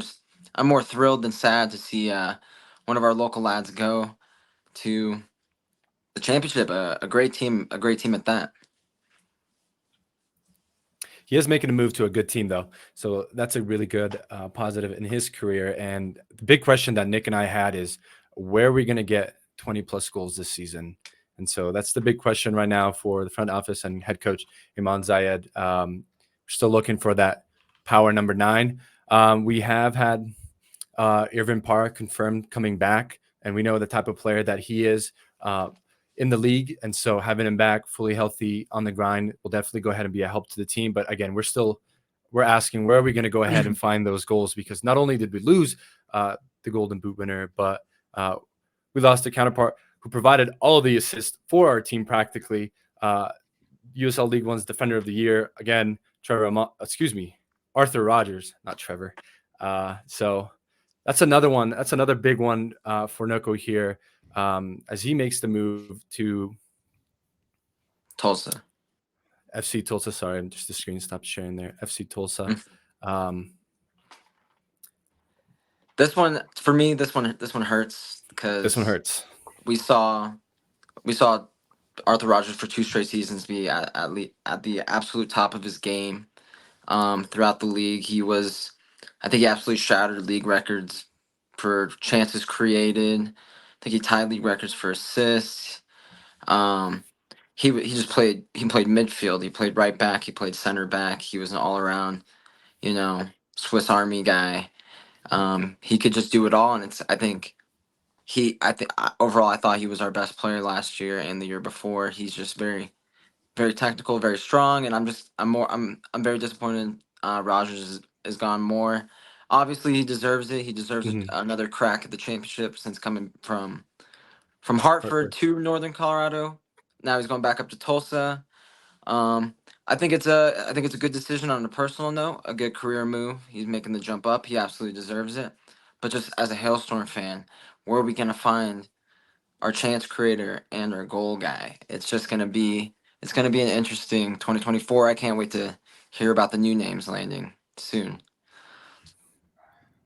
I'm more thrilled than sad to see one of our local lads go to the championship. A great team at that. He is making a move to a good team, though. So that's a really good positive in his career. And the big question that Nick and I had is, where are we going to get 20-plus goals this season? And so that's the big question right now for the front office and head coach Iman Zayed. We're still looking for that power number 9. We have had Irvin Parra confirmed coming back, and we know the type of player that he is in the league. And so having him back fully healthy on the grind will definitely go ahead and be a help to the team. But again, we're asking, where are we going to go ahead and find those goals? Because not only did we lose the Golden Boot winner, but we lost a counterpart who provided all of the assists for our team practically. USL League One's Defender of the Year. Again, Arthur Rogers, not Trevor. So that's another one. That's another big one for Noko here as he makes the move to Tulsa. FC Tulsa. Sorry, the screen stopped sharing there. FC Tulsa. This one for me. This one hurts because this one hurts. We saw Arthur Rogers for 2 straight seasons be at the absolute top of his game throughout the league. I think he absolutely shattered league records for chances created. I think he tied league records for assists. He played midfield. He played right back. He played center back. He was an all around, Swiss Army guy. He could just do it all, and I think overall I thought he was our best player last year and the year before. He's just very, very technical, very strong, and I'm very disappointed. Rogers is gone more. Obviously, he deserves it. He deserves another crack at the championship since coming from Hartford to Northern Colorado. Now he's going back up to Tulsa. I think it's a good decision on a personal note, a good career move. He's making the jump up. He absolutely deserves it. But just as a Hailstorm fan, where are we gonna find our chance creator and our goal guy? It's gonna be an interesting 2024. I can't wait to hear about the new names landing soon.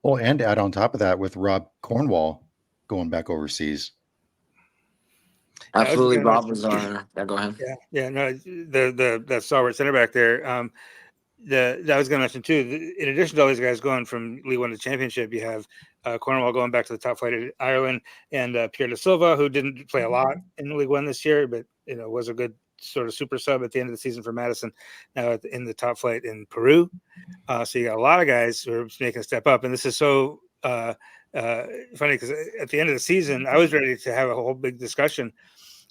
Well, and to add on top of that, with Rob Cornwall going back overseas. Absolutely, Rob was on. Yeah, go ahead. Yeah, no, the stalwart center back there. I was going to mention too. In addition to all these guys going from League One to Championship, you have Cornwall going back to the top flight of Ireland, and Pierre da Silva, who didn't play a lot in League One this year, but was a good sort of super sub at the end of the season for Madison. Now in the top flight in Peru, so you got a lot of guys who are making a step up, and this is so funny because at the end of the season, I was ready to have a whole big discussion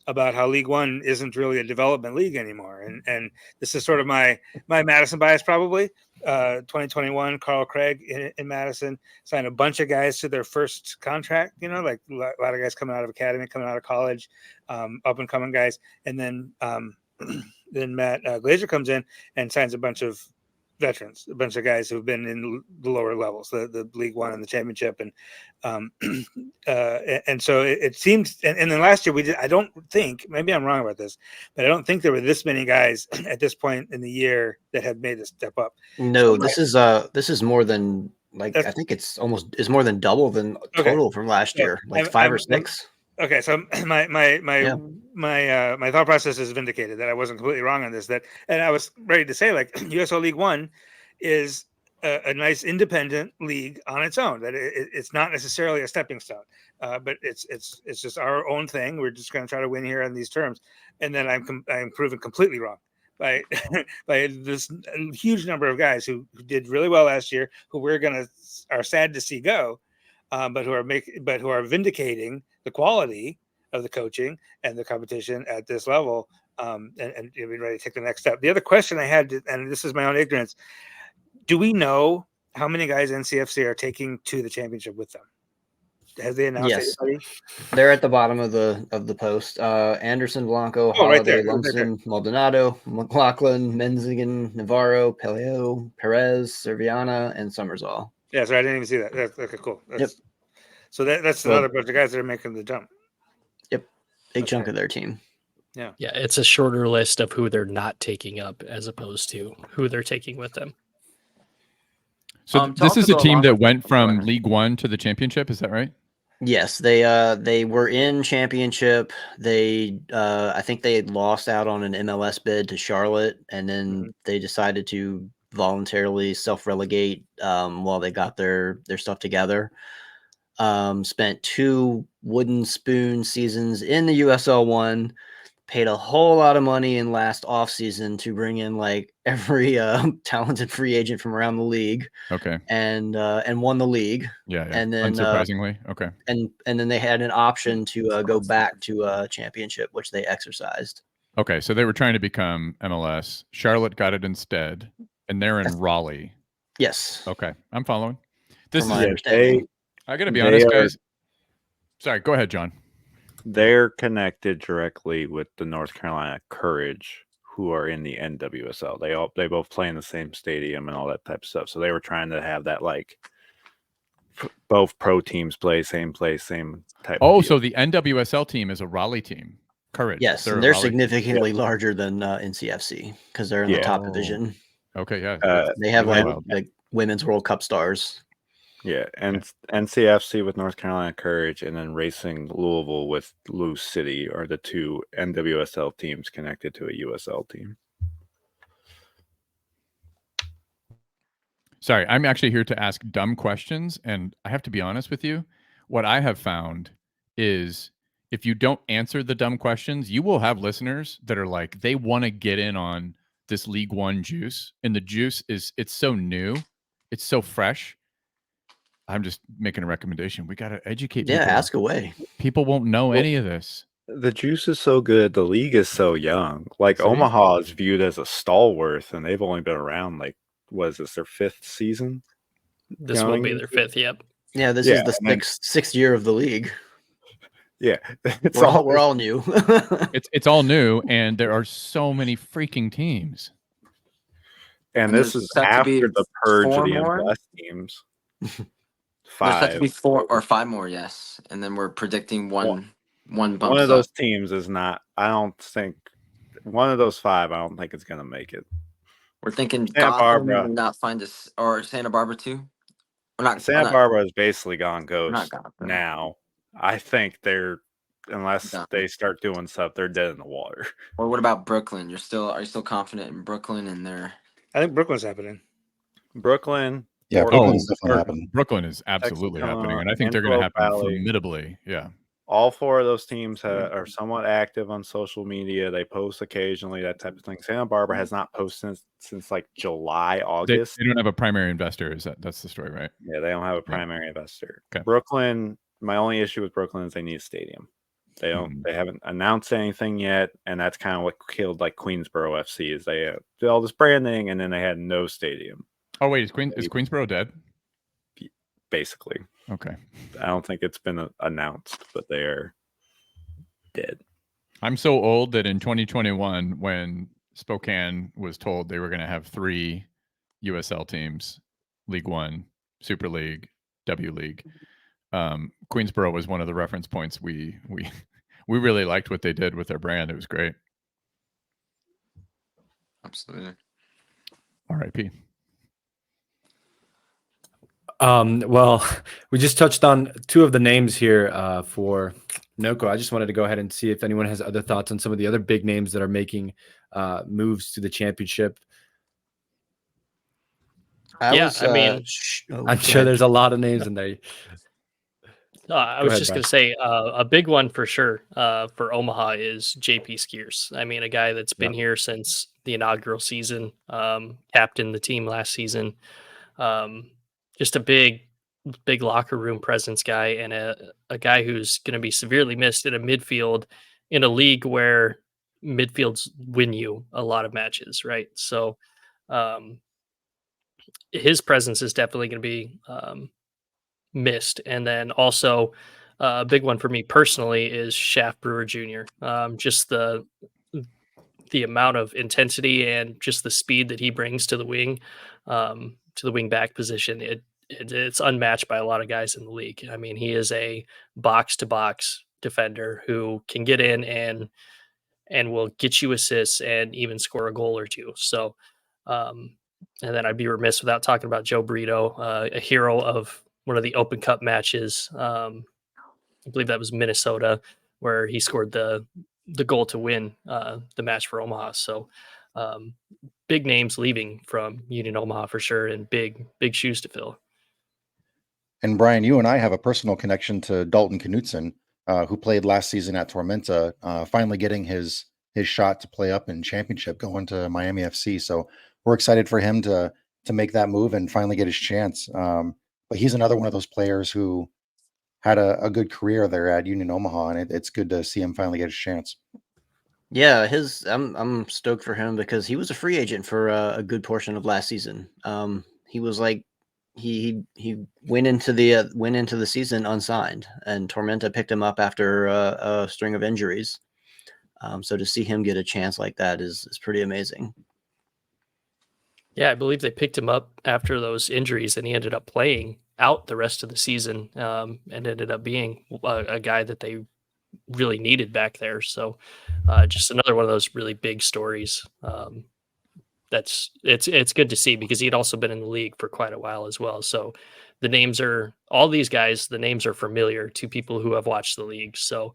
about how League One isn't really a development league anymore. And this is sort of my Madison bias, probably. 2021, Carl Craig in Madison signed a bunch of guys to their first contract, like a lot of guys coming out of academy, coming out of college, up and coming guys. And then Matt Glazer comes in and signs a bunch of veterans, a bunch of guys who've been in the lower levels, the League One and the Championship, and so it seems. And then last year I don't think, maybe I'm wrong about this, but I don't think there were this many guys at this point in the year that had made a step up. No, this is more than I think it's more than double than total from last year, like 5 or 6. Okay, so my thought process is vindicated that I wasn't completely wrong on this. And I was ready to say, like, USL League One is a nice independent league on its own. That it's not necessarily a stepping stone, but it's just our own thing. We're just going to try to win here on these terms. And then I'm proven completely wrong by this huge number of guys who did really well last year, who are sad to see go, but who are vindicating the quality of the coaching and the competition at this level, and be ready to take the next step. The other question I had, and this is my own ignorance, do we know how many guys NCFC are taking to the championship with them? Has they announced? Yes, anybody? They're at the bottom of the post. Anderson, Blanco, Holiday, Lumsden, Maldonado, McLaughlin, Menzigan, Navarro, Peleo, Perez, Serviana, and Summersall. Yeah, so I didn't even see that. That's okay, cool. So that's another bunch of guys that are making the jump. Yep, big chunk of their team. Yeah, it's a shorter list of who they're not taking up as opposed to who they're taking with them. So this is a team that went from League One to the Championship. Is that right? Yes, they were in Championship. They I think they had lost out on an MLS bid to Charlotte, and then they decided to voluntarily self-relegate while they got their stuff together. Spent 2 wooden spoon seasons in the USL One, paid a whole lot of money in last offseason to bring in like every talented free agent from around the league. Okay. And won the league. Yeah. And then unsurprisingly. Okay. And then they had an option to go back to a championship, which they exercised. Okay. So they were trying to become MLS. Charlotte got it instead, and they're in Raleigh. Yes. Okay. I'm following. This From is my understanding. I got to be honest, guys. Sorry. Go ahead, John. They're connected directly with the North Carolina Courage, who are in the NWSL. They both play in the same stadium and all that type of stuff. So they were trying to have that like both pro teams play same type. Oh, of so the NWSL team is a Raleigh team. Courage. Yes, and they're significantly larger than NCFC because they're in the top division. Okay, yeah. They have like wild. Women's World Cup stars. Yeah, and NCFC with North Carolina Courage, and then Racing Louisville with Lou City are the two NWSL teams connected to a USL team. Sorry, I'm actually here to ask dumb questions, and I have to be honest with you. What I have found is if you don't answer the dumb questions, you will have listeners that are like, they want to get in on this League One juice, and the juice it's so new, it's so fresh. I'm just making a recommendation. We got to educate people. Yeah, ask away. People won't know any of this. The juice is so good. The league is so young. Like Omaha is viewed as a stalwart, and they've only been around like, what is this, their 5th season? This will be their 5th. Yep. Yeah, this is the sixth year of the league. Yeah, we're all new. it's all new, and there are so many freaking teams. And this is after the purge of the MLS teams. 5. There's set to be 4 or 5 more, yes. And then we're predicting one bump. One of those teams is not. I don't think one of those 5. I don't think it's gonna make it. We're thinking Santa Barbara, not find us, or Santa Barbara too. Santa Barbara is basically gone ghost now. I think unless they start doing stuff, they're dead in the water. Or what about Brooklyn? Are you still confident in Brooklyn and their? I think Brooklyn's happening. Brooklyn. Yeah, Brooklyn's definitely happening. Brooklyn is absolutely happening, and I think they're going to happen formidably. Yeah. All 4 of those teams are somewhat active on social media. They post occasionally, that type of thing. Santa Barbara has not posted since like July, August. They don't have a primary investor. That's the story, right? Yeah, they don't have a primary investor. Okay. Brooklyn. My only issue with Brooklyn is they need a stadium. They don't. They haven't announced anything yet, and that's kind of what killed like Queensboro FC. Is they did all this branding, and then they had no stadium. Oh wait, is Queensboro dead? Basically. Okay. I don't think it's been announced, but they are dead. I'm so old that in 2021, when Spokane was told they were going to have 3 USL teams, League One, Super League, W League, Queensboro was one of the reference points. We really liked what they did with their brand. It was great. Absolutely. R.I.P. Well, we just touched on 2 of the names here for Noko. I just wanted to go ahead and see if anyone has other thoughts on some of the other big names that are making moves to the championship. I'm sure there's a lot of names in there. I was just going to say a big one for sure for Omaha is JP Skiers. I mean, a guy that's been here since the inaugural season, captained the team last season. Just a big locker room presence guy, and a guy who's going to be severely missed in a midfield in a league where midfields win you a lot of matches, right? So his presence is definitely going to be missed. And then also a big one for me personally is Shaft Brewer Jr. Just the amount of intensity and just the speed that he brings to the wing back position. It's unmatched by a lot of guys in the league. I mean, he is a box-to-box defender who can get in and will get you assists and even score a goal or 2. So, and then I'd be remiss without talking about Joe Brito, a hero of one of the Open Cup matches. I believe that was Minnesota, where he scored the goal to win the match for Omaha. So, big names leaving from Union Omaha for sure, and big shoes to fill. And Brian, you and I have a personal connection to Dalton Knutson, who played last season at Tormenta, finally getting his his shot to play up in championship going to Miami FC. So we're excited for him to make that move and finally get his chance. But he's another one of those players who had a good career there at Union Omaha, and it's good to see him finally get his chance. Yeah, I'm stoked for him because he was a free agent for a good portion of last season. He was like he went into the season unsigned, and Tormenta picked him up after a string of injuries. So to see him get a chance like that is pretty amazing. Yeah, I believe they picked him up after those injuries, and he ended up playing out the rest of the season, and ended up being a guy that they really needed back there. So just another one of those really big stories. It's good to see because he'd also been in the league for quite a while as well. So the names are familiar to people who have watched the league. So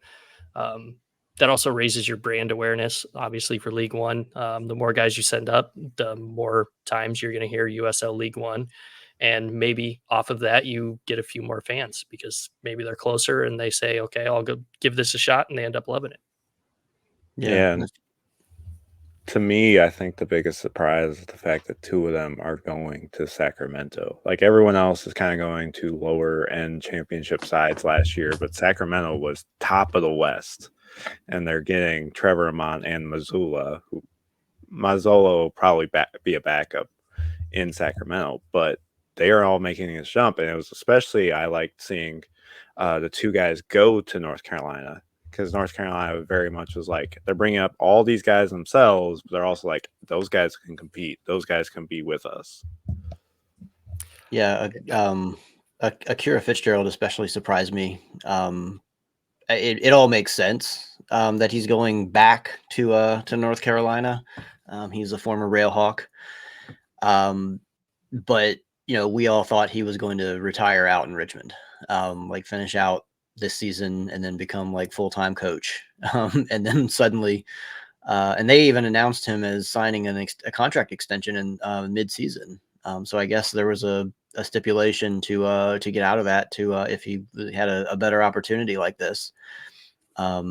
that also raises your brand awareness, obviously, for League One. The more guys you send up, the more times you're going to hear USL League One. And maybe off of that, you get a few more fans because maybe they're closer and they say, okay, I'll go give this a shot, and they end up loving it. Yeah. And to me, I think the biggest surprise is the fact that two of them are going to Sacramento. Like everyone else is kind of going to lower end championship sides last year, but Sacramento was top of the West. And they're getting Trevor Amont and Mazzola, who Mazzola will probably be a backup in Sacramento, but they are all making this jump. And it was especially, I liked seeing the two guys go to North Carolina, because North Carolina very much was like, they're bringing up all these guys themselves, but they're also like, those guys can compete. Those guys can be with us. Yeah. Akira Fitzgerald especially surprised me. It all makes sense that he's going back to North Carolina. He's a former Railhawk. But, we all thought he was going to retire out in Richmond, like finish out this season and then become like full-time coach. And then suddenly, and they even announced him as signing a contract extension in mid-season. So I guess there was a stipulation to get out of that if he had a better opportunity like this. But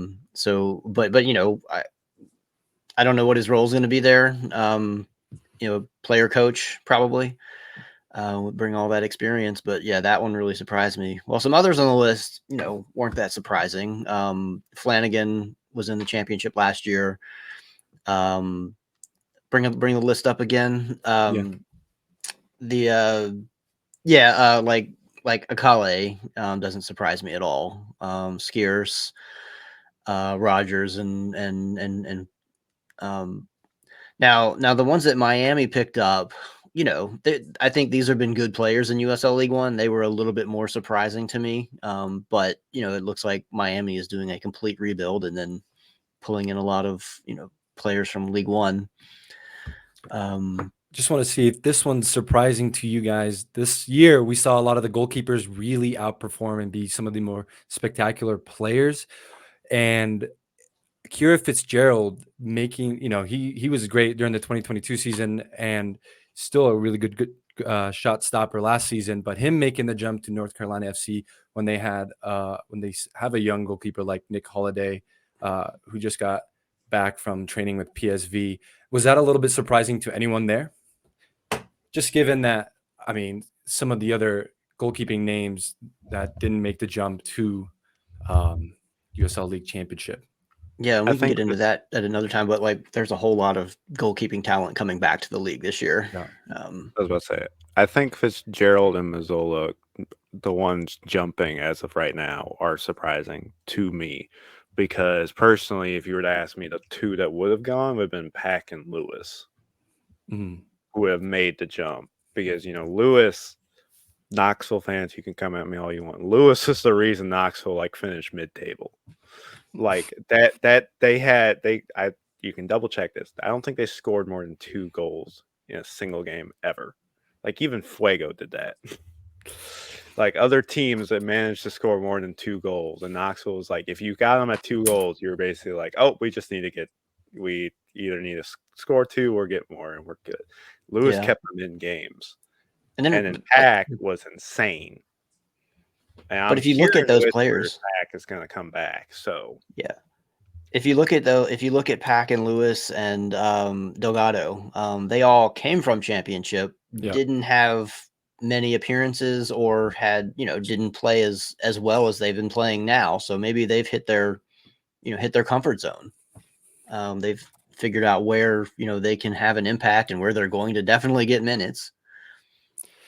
I don't know what his role is going to be there. Player coach probably would bring all that experience, but yeah, that one really surprised me. Well, some others on the list, weren't that surprising. Flanagan was in the championship last year. Bring the list up again. Like Akale doesn't surprise me at all. Skeers, Rogers, and now the ones that Miami picked up, I think these have been good players in USL League One. They were a little bit more surprising to me, but it looks like Miami is doing a complete rebuild and then pulling in a lot of players from League One. Just want to see if this one's surprising to you guys. This year, we saw a lot of the goalkeepers really outperform and be some of the more spectacular players. And Akira Fitzgerald making, he was great during the 2022 season and still a really good shot stopper last season. But him making the jump to North Carolina FC when they have a young goalkeeper like Nick Holiday, who just got back from training with PSV, was that a little bit surprising to anyone there? Just given that, some of the other goalkeeping names that didn't make the jump to USL League Championship. Yeah, we can get into that at another time, but there's a whole lot of goalkeeping talent coming back to the league this year. Yeah. I was about to say, I think Fitzgerald and Mazzola, the ones jumping as of right now, are surprising to me. Because personally, if you were to ask me, the two that would have gone would have been Pack and Lewis, who would have made the jump. Because, Lewis, Knoxville fans, you can come at me all you want. Lewis is the reason Knoxville finished mid-table. You can double check this. I don't think they scored more than 2 goals in a single game ever. Even Fuego did that. Other teams that managed to score more than 2 goals, and Knoxville was if you got them at 2 goals, you were basically we either need to score 2 or get more, and we're good. Lewis kept them in games, and then Pack was insane. And but if you look at those players, Pack is going to come back. So yeah, if you look at Pack and Lewis and Delgado, they all came from Championship, Yeah. didn't have many appearances or didn't play as well as they've been playing now. So maybe they've hit their comfort zone. They've figured out where they can have an impact and where they're going to definitely get minutes.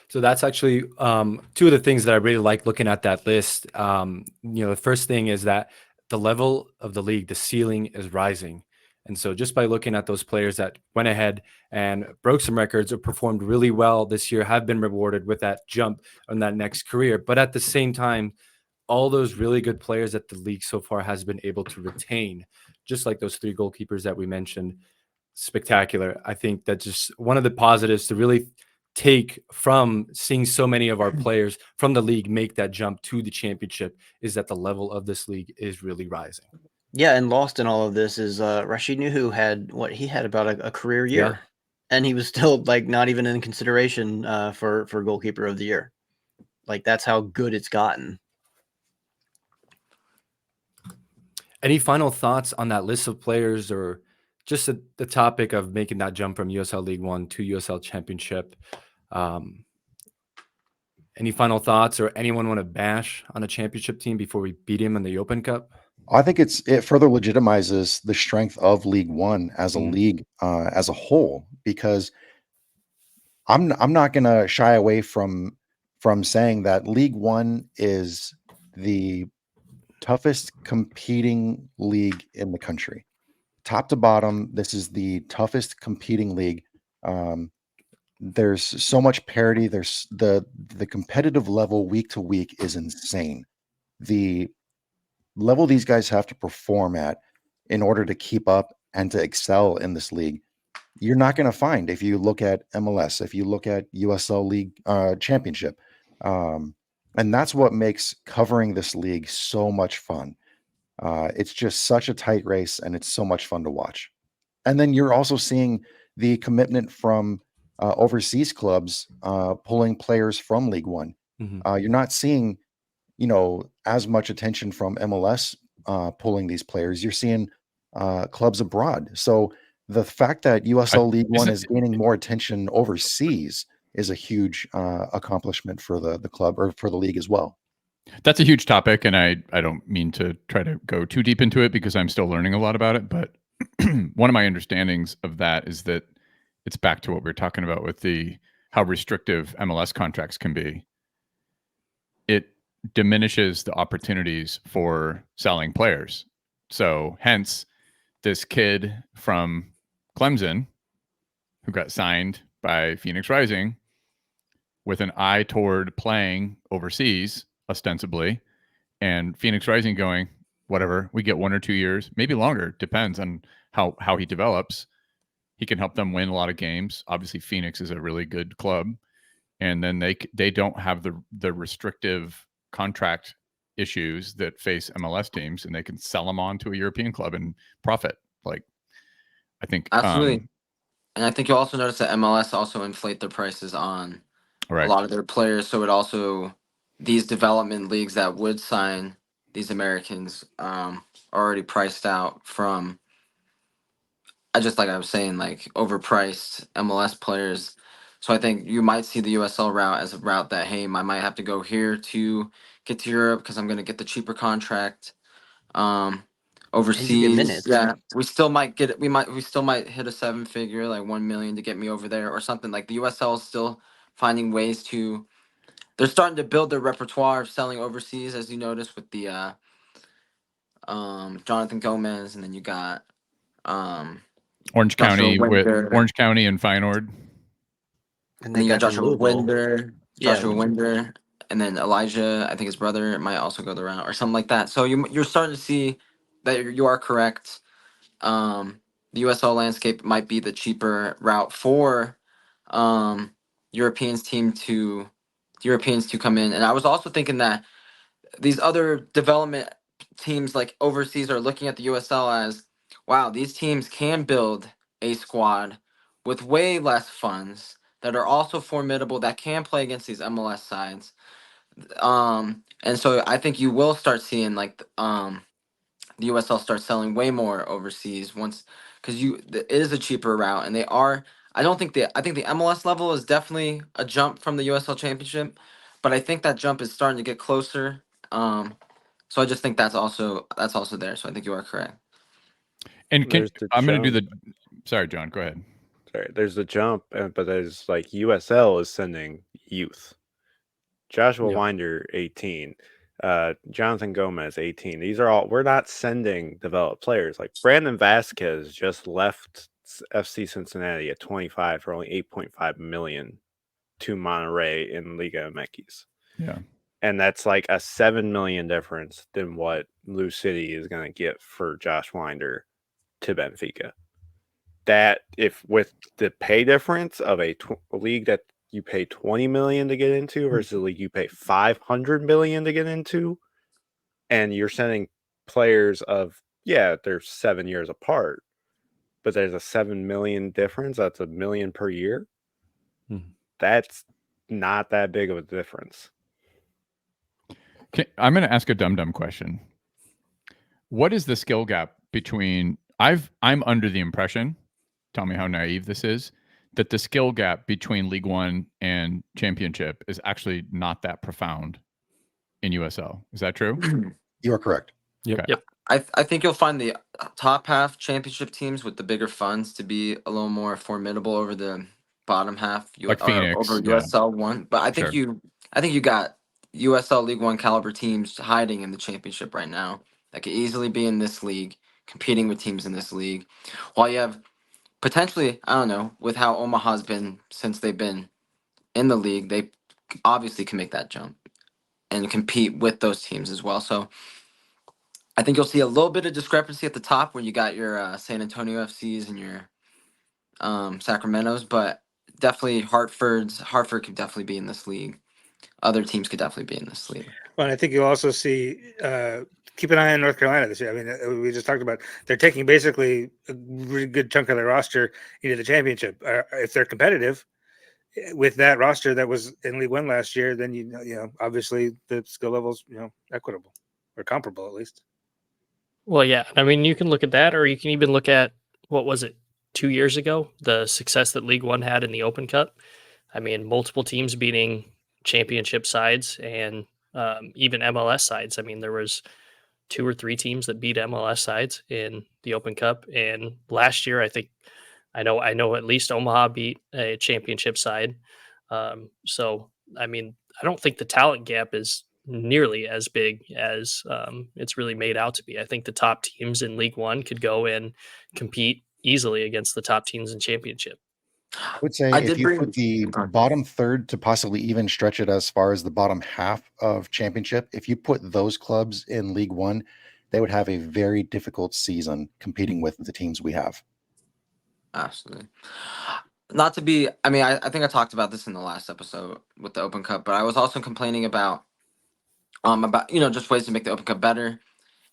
So that's actually two of the things that I really like looking at that list. The first thing is that the level of the league, the ceiling is rising. And so just by looking at those players that went ahead and broke some records or performed really well this year have been rewarded with that jump on that next career. But at the same time, all those really good players that the league so far has been able to retain, just like those three goalkeepers that we mentioned, spectacular. I think that's just one of the positives to really take from seeing so many of our players from the league make that jump to the championship is that the level of this league is really rising. Yeah, and lost in all of this is Rashid Nuhu had about a career year. Yeah. And he was still not even in consideration for goalkeeper of the year. That's how good it's gotten. Any final thoughts on that list of players, or just the topic of making that jump from USL League One to USL Championship? Any final thoughts, or anyone want to bash on a championship team before we beat him in the Open Cup? I think it further legitimizes the strength of League One as a league as a whole, because I'm not going to shy away from saying that League One is the toughest competing league in the country. Top to bottom, this is the toughest competing league. There's so much parity. There's the competitive level week to week is insane. The level these guys have to perform at in order to keep up and to excel in this league, you're not going to find if you look at MLS, if you look at USL League Championship. And that's what makes covering this league so much fun. It's just such a tight race, and it's so much fun to watch. And then you're also seeing the commitment from overseas clubs pulling players from League One. You're not seeing, as much attention from MLS pulling these players. You're seeing clubs abroad. So the fact that USL League One is gaining more attention overseas is a huge accomplishment for the club, or for the league as well. That's a huge topic, and I don't mean to try to go too deep into it because I'm still learning a lot about it. But one of my understandings of that is that it's back to what we were talking about with how restrictive MLS contracts can be. It diminishes the opportunities for selling players. So hence, this kid from Clemson who got signed by Phoenix Rising with an eye toward playing overseas, ostensibly, and Phoenix Rising going, whatever, we get 1 or 2 years, maybe longer, depends on how he develops. He can help them win a lot of games. Obviously, Phoenix is a really good club, and then they don't have the restrictive contract issues that face MLS teams, and they can sell them on to a European club and profit. I think absolutely. And I think you also notice that MLS also inflate their prices on a lot of their players. So it also, these development leagues that would sign these Americans are already priced out from, just like I was saying, overpriced MLS players. So I think you might see the USL route as a route that, hey, I might have to go here to get to Europe because I'm going to get the cheaper contract. Overseas, yeah, we still might hit a 7-figure, like 1 million, to get me over there or something. Like the USL is still finding ways to. They're starting to build their repertoire of selling overseas, as you notice with the Jonathan Gomez, and then you got Orange County with Orange County and Feyenoord, and then you got Joshua Winder, and then Elijah. I think his brother might also go the route or something like that. So you're starting to see that you are correct. The USL landscape might be the cheaper route for Europeans to come in. And I was also thinking that these other development teams like overseas are looking at the USL as, wow, these teams can build a squad with way less funds that are also formidable, that can play against these MLS sides. And so I think you will start seeing the USL starts selling way more overseas once, because it is a cheaper route, and they are. I think the MLS level is definitely a jump from the USL Championship, but I think that jump is starting to get closer. So I just think that's also there. So I think you are correct. And There's the I'm going to do jump. sorry, John, go ahead. Sorry, there's the jump, but there's like USL is sending youth. Joshua Yep. Winder, 18. Jonathan Gomez, 18. These are all, we're not sending developed players. Like Brandon Vasquez just left FC Cincinnati at 25 for only 8.5 million to Monterrey in Liga MX. Yeah. And that's like a 7 million difference than what Blue City is going to get for Josh Winder to Benfica. That, if with the pay difference of a league that you pay 20 million to get into versus a league you pay 500 million to get into, and you're sending players of, they're 7 years apart, but there's a 7 million difference. That's $1 million per year. That's not that big of a difference. I'm going to ask a dumb question. What is the skill gap between? I'm under the impression, tell me how naive this is, that the skill gap between League One and Championship is actually not that profound in USL. Is that true? You are correct. Yep. Okay. Yep. I think you'll find the top half Championship teams with the bigger funds to be a little more formidable over the bottom half, Like Phoenix, over yeah. USL 1. But I think you got USL League One caliber teams hiding in the Championship right now that could easily be in this league, competing with teams in this league. While you have potentially, I don't know, with how Omaha's been since they've been in the league, they obviously can make that jump and compete with those teams as well. So I think you'll see a little bit of discrepancy at the top where you got your San Antonio FCs and your Sacramento's, but definitely Hartford could definitely be in this league. Other teams could definitely be in this league. Well, and I think you'll also see, keep an eye on North Carolina this year. I mean, we just talked about, they're taking basically a really good chunk of their roster into the championship. If they're competitive with that roster that was in League One last year, then, you know, obviously the skill level's, equitable or comparable at least. Well, yeah. I mean, you can look at that, or you can even look at, what was it, 2 years ago, the success that League One had in the Open Cup. I mean, multiple teams beating championship sides and even MLS sides. I mean, there was 2 or 3 teams that beat MLS sides in the Open Cup. And last year, I know at least Omaha beat a championship side. So, I mean, I don't think the talent gap is nearly as big as it's really made out to be. I think the top teams in League One could go and compete easily against the top teams in Championship. I would say if you put the bottom third to possibly even stretch it as far as the bottom half of Championship, if you put those clubs in League One, they would have a very difficult season competing with the teams we have. Absolutely. Not to be, I mean, I think I talked about this in the last episode with the Open Cup, but I was also complaining about just ways to make the Open Cup better.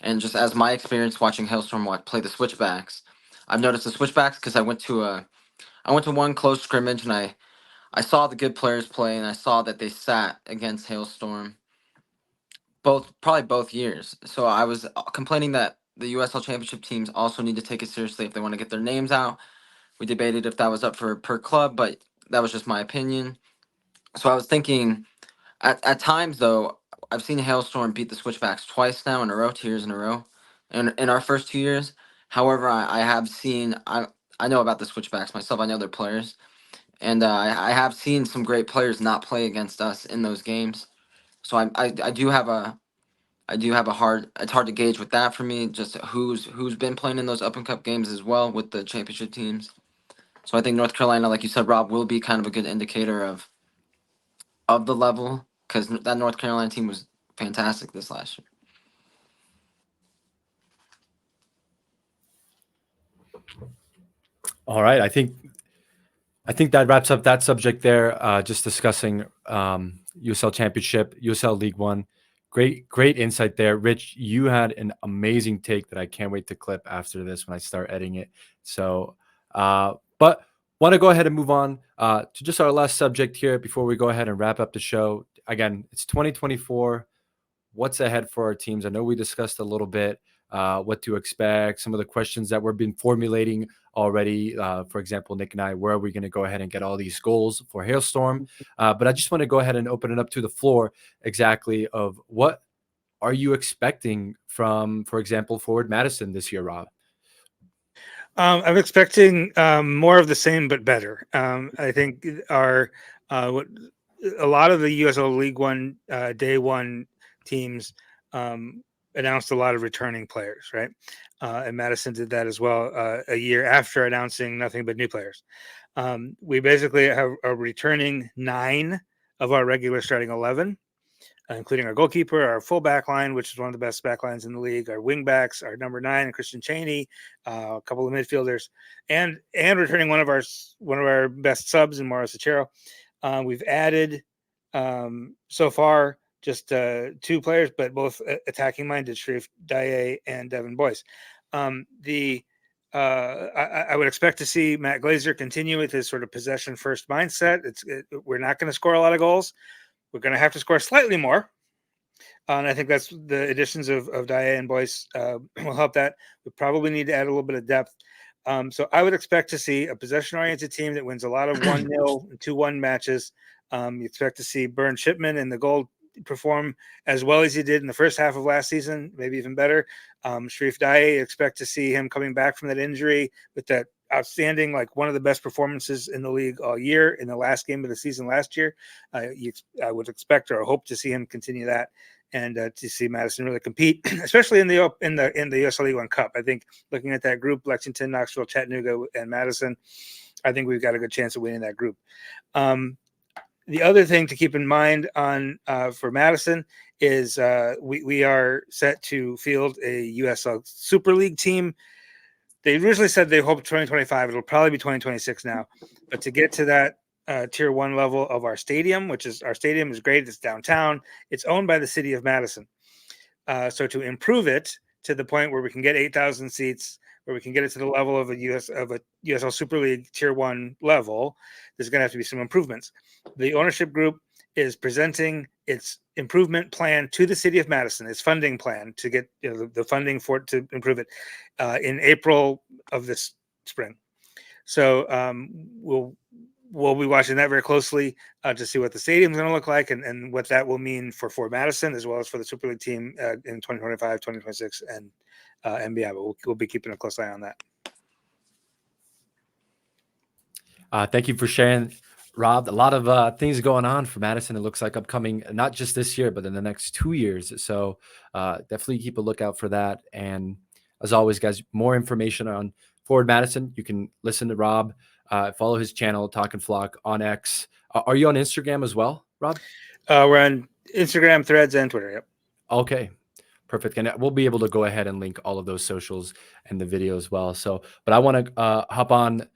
And just as my experience watching Hailstorm play the switchbacks, I've noticed the switchbacks because I went to one close scrimmage and I saw the good players play, and I saw that they sat against Hailstorm probably both years. So I was complaining that the USL Championship teams also need to take it seriously if they want to get their names out. We debated if that was up for per club, but that was just my opinion. So I was thinking, at times though, I've seen Hailstorm beat the Switchbacks twice now in a row, 2 years in a row, in our first 2 years. However, I have seen, I know about the Switchbacks myself. I know their players, and I have seen some great players not play against us in those games. So I do have a hard. It's hard to gauge with that for me. Just who's been playing in those Open Cup games as well with the championship teams. So I think North Carolina, like you said, Rob, will be kind of a good indicator of the level, because that North Carolina team was fantastic this last year. All right. I think that wraps up that subject there. Just discussing USL Championship, USL League One. Great insight there. Rich, you had an amazing take that I can't wait to clip after this when I start editing it. So, but want to go ahead and move on to just our last subject here before we go ahead and wrap up the show. Again, it's 2024. What's ahead for our teams? I know we discussed a little bit what to expect, some of the questions that we've been formulating already. For example, Nick and I, where are we going to go ahead and get all these goals for Hailstorm? But I just want to go ahead and open it up to the floor exactly of what are you expecting from, for example, Forward Madison this year, Rob? I'm expecting more of the same, but better. I think a lot of the USL League One Day One teams announced a lot of returning players, right? And Madison did that as well a year after announcing nothing but new players. We basically are returning 9 of our regular starting 11. Including our goalkeeper, our full back line, which is one of the best back lines in the league, our wing backs, our number 9, Christian Cheney, a couple of midfielders, and returning one of our best subs in Mauro Sachero. We've added so far just 2 players, but both attacking minded, Sharif Daye and Devin Boyce. I would expect to see Matt Glazer continue with his sort of possession first mindset. We're not going to score a lot of goals. We're going to have to score slightly more. And I think that's the additions of Daye and Boyce will help that. We probably need to add a little bit of depth. So I would expect to see a possession-oriented team that wins a lot of 1-0 and 2-1 matches. You expect to see Burn Shipman in the goal perform as well as he did in the first half of last season, maybe even better. Sharif Daye, expect to see him coming back from that injury with that outstanding, like one of the best performances in the league all year in the last game of the season last year. I would expect or hope to see him continue that and to see Madison really compete, especially in the USL League One Cup. I think looking at that group, Lexington, Knoxville, Chattanooga, and Madison, I think we've got a good chance of winning that group. The other thing to keep in mind for Madison is we are set to field a USL Super League team. They originally said they hoped 2025. It'll probably be 2026 now. But to get to that tier 1 level of our stadium, our stadium is great. It's downtown. It's owned by the city of Madison. So to improve it to the point where we can get 8,000 seats, where we can get it to the level of a USL Super League tier 1 level, there's going to have to be some improvements. The ownership group is presenting its improvement plan to the city of Madison, its funding plan to get the funding for it to improve it in April of this spring. So we'll be watching that very closely to see what the stadium is going to look like and what that will mean for Fort Madison as well as for the Super League team in 2025, 2026, and beyond. But we'll be keeping a close eye on that. Thank you for sharing, Rob. A lot of things going on for Madison. It looks like upcoming, not just this year, but in the next 2 years. So definitely keep a lookout for that. And as always, guys, more information on Forward Madison. You can listen to Rob, follow his channel, Talkin' Flock on X. Are you on Instagram as well, Rob? We're on Instagram, Threads, and Twitter. Yep. Okay. Perfect. And we'll be able to go ahead and link all of those socials and the video as well. So, but I want to hop on.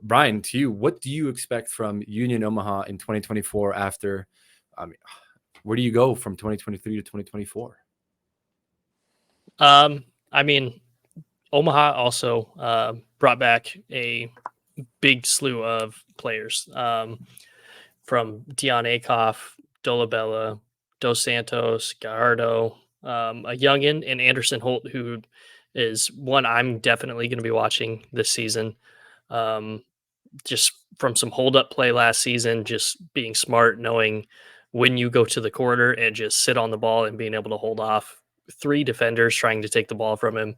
Brian, to you, what do you expect from Union Omaha in 2024 after, where do you go from 2023 to 2024? I mean, Omaha also brought back a big slew of players from Dion Akoff, Dolabella, Dos Santos, Gallardo, a youngin, and Anderson Holt, who is one I'm definitely going to be watching this season. Just from some hold up play last season, just being smart, knowing when you go to the corner and just sit on the ball and being able to hold off 3 defenders trying to take the ball from him.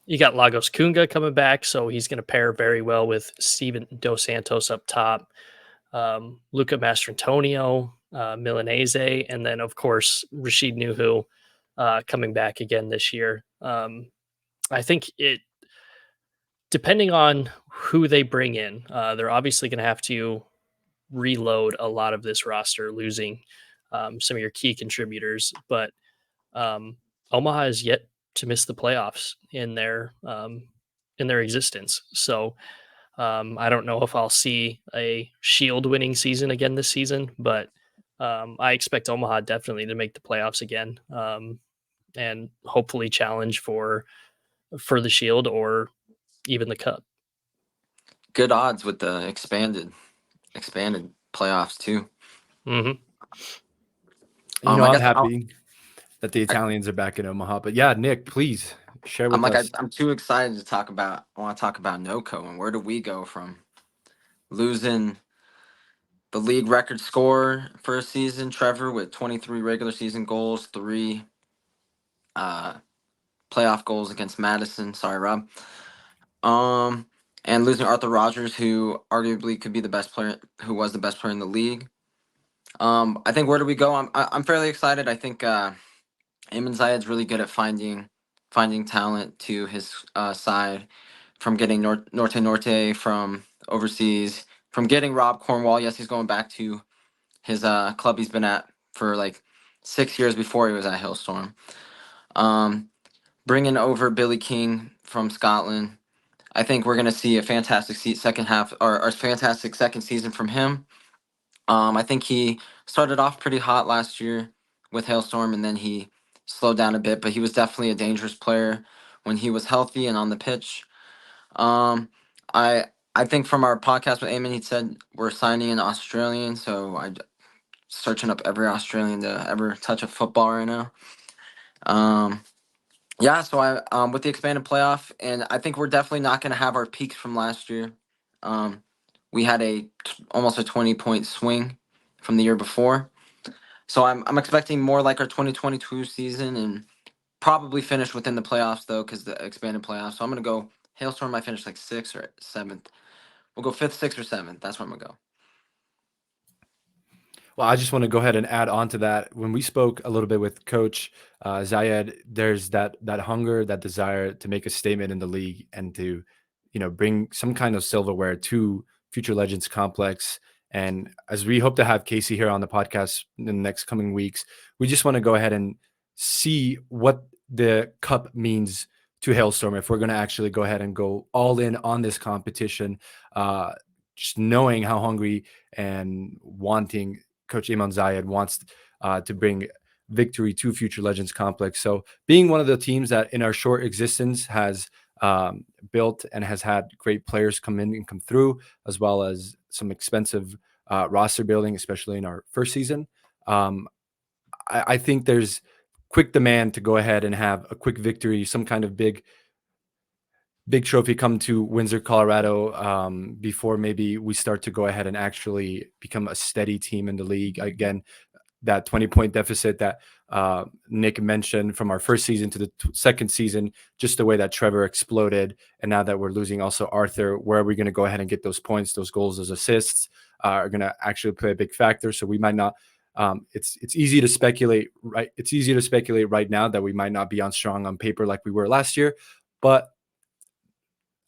You got Lagos Kunga coming back, so he's going to pair very well with Steven Dos Santos up top, Luca Mastrantonio, Milanese, and then, of course, Rashid Nuhu coming back again this year. I think depending on who they bring in, they're obviously going to have to reload a lot of this roster, losing some of your key contributors. But Omaha is yet to miss the playoffs in their existence. So I don't know if I'll see a Shield winning season again this season, but I expect Omaha definitely to make the playoffs again and hopefully challenge for the Shield or even the Cup. Good odds with the expanded playoffs too. Mm-hmm. I'm happy. that the Italians are back in Omaha. But yeah, Nick, please share with us. I'm too excited to talk about. I want to talk about NoCo and where do we go from losing the league record scorer for a season, Trevor, with 23 regular season goals, 3 playoff goals against Madison. Sorry, Rob. And losing Arthur Rogers, who arguably could be the best player, who was the best player in the league. I think where do we go? I'm fairly excited. I think Eamon Zayed's really good at finding talent to his side, from getting Norte from overseas, from getting Rob Cornwall. Yes, he's going back to his club he's been at for like 6 years before he was at Hailstorm. Bringing over Billy King from Scotland. I think we're going to see a fantastic second half, or fantastic second season from him. I think he started off pretty hot last year with Hailstorm, and then he slowed down a bit, but he was definitely a dangerous player when he was healthy and on the pitch. I think from our podcast with Eamon, he said we're signing an Australian, so I'm searching up every Australian to ever touch a football right now. Yeah, so I with the expanded playoff, and I think we're definitely not going to have our peaks from last year. We had almost a 20-point swing from the year before, so I'm expecting more like our 2022 season, and probably finish within the playoffs though, because the expanded playoffs. So I'm gonna go Hailstorm. I finish like 6th or 7th. We'll go 5th, 6th, or 7th. That's where I'm gonna go. Well, I just want to go ahead and add on to that. When we spoke a little bit with Coach Zayed, there's that hunger, that desire to make a statement in the league and to, bring some kind of silverware to Future Legends Complex. And as we hope to have Casey here on the podcast in the next coming weeks, we just want to go ahead and see what the cup means to Hailstorm if we're going to actually go ahead and go all in on this competition, just knowing how hungry and wanting Coach Eamon Zayed wants to bring victory to Future Legends Complex. So being one of the teams that in our short existence has built and has had great players come in and come through, as well as some expensive roster building, especially in our first season, I think there's quick demand to go ahead and have a quick victory, some kind of big trophy come to Windsor, Colorado, before maybe we start to go ahead and actually become a steady team in the league. Again, that 20-point deficit that Nick mentioned from our first season to the second season, just the way that Trevor exploded. And now that we're losing also Arthur, where are we going to go ahead and get those points, those goals, those assists are going to actually play a big factor. So we might not, it's easy to speculate, right? It's easy to speculate right now that we might not be on strong on paper like we were last year, but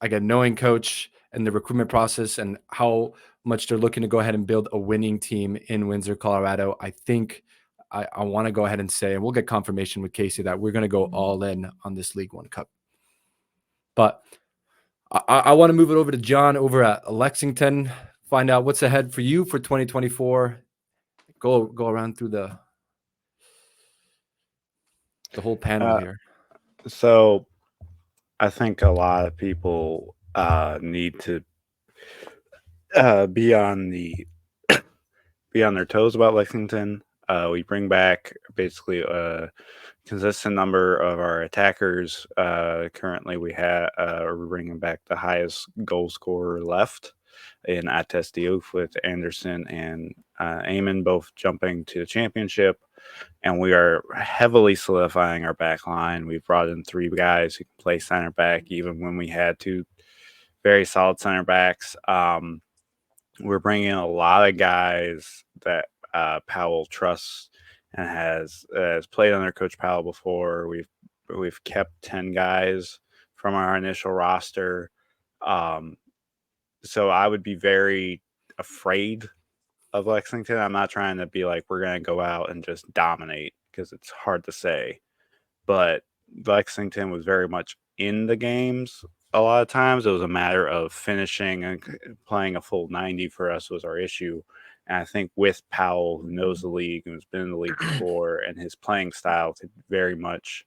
again, knowing Coach and the recruitment process and how much they're looking to go ahead and build a winning team in Windsor, Colorado, I think I want to go ahead and say, and we'll get confirmation with Casey, that we're going to go all in on this League One Cup. But I want to move it over to John over at Lexington, find out what's ahead for you for 2024. Go around through the whole panel here. So I think a lot of people need to be on their toes about Lexington. We bring back basically a consistent number of our attackers. Currently, we're bringing back the highest goal scorer left in Ates Diouf, with Anderson and Eamon both jumping to the championship. And we are heavily solidifying our back line. We've brought in 3 guys who can play center back, even when we had 2 very solid center backs. We're bringing in a lot of guys that Powell trusts and has played under Coach Powell before. We've kept 10 guys from our initial roster. So I would be very afraid of Lexington. I'm not trying to be like we're going to go out and just dominate, because it's hard to say. But Lexington was very much in the games a lot of times. It was a matter of finishing, and playing a full 90 for us was our issue. And I think with Powell, who knows the league and has been in the league before, and his playing style could very much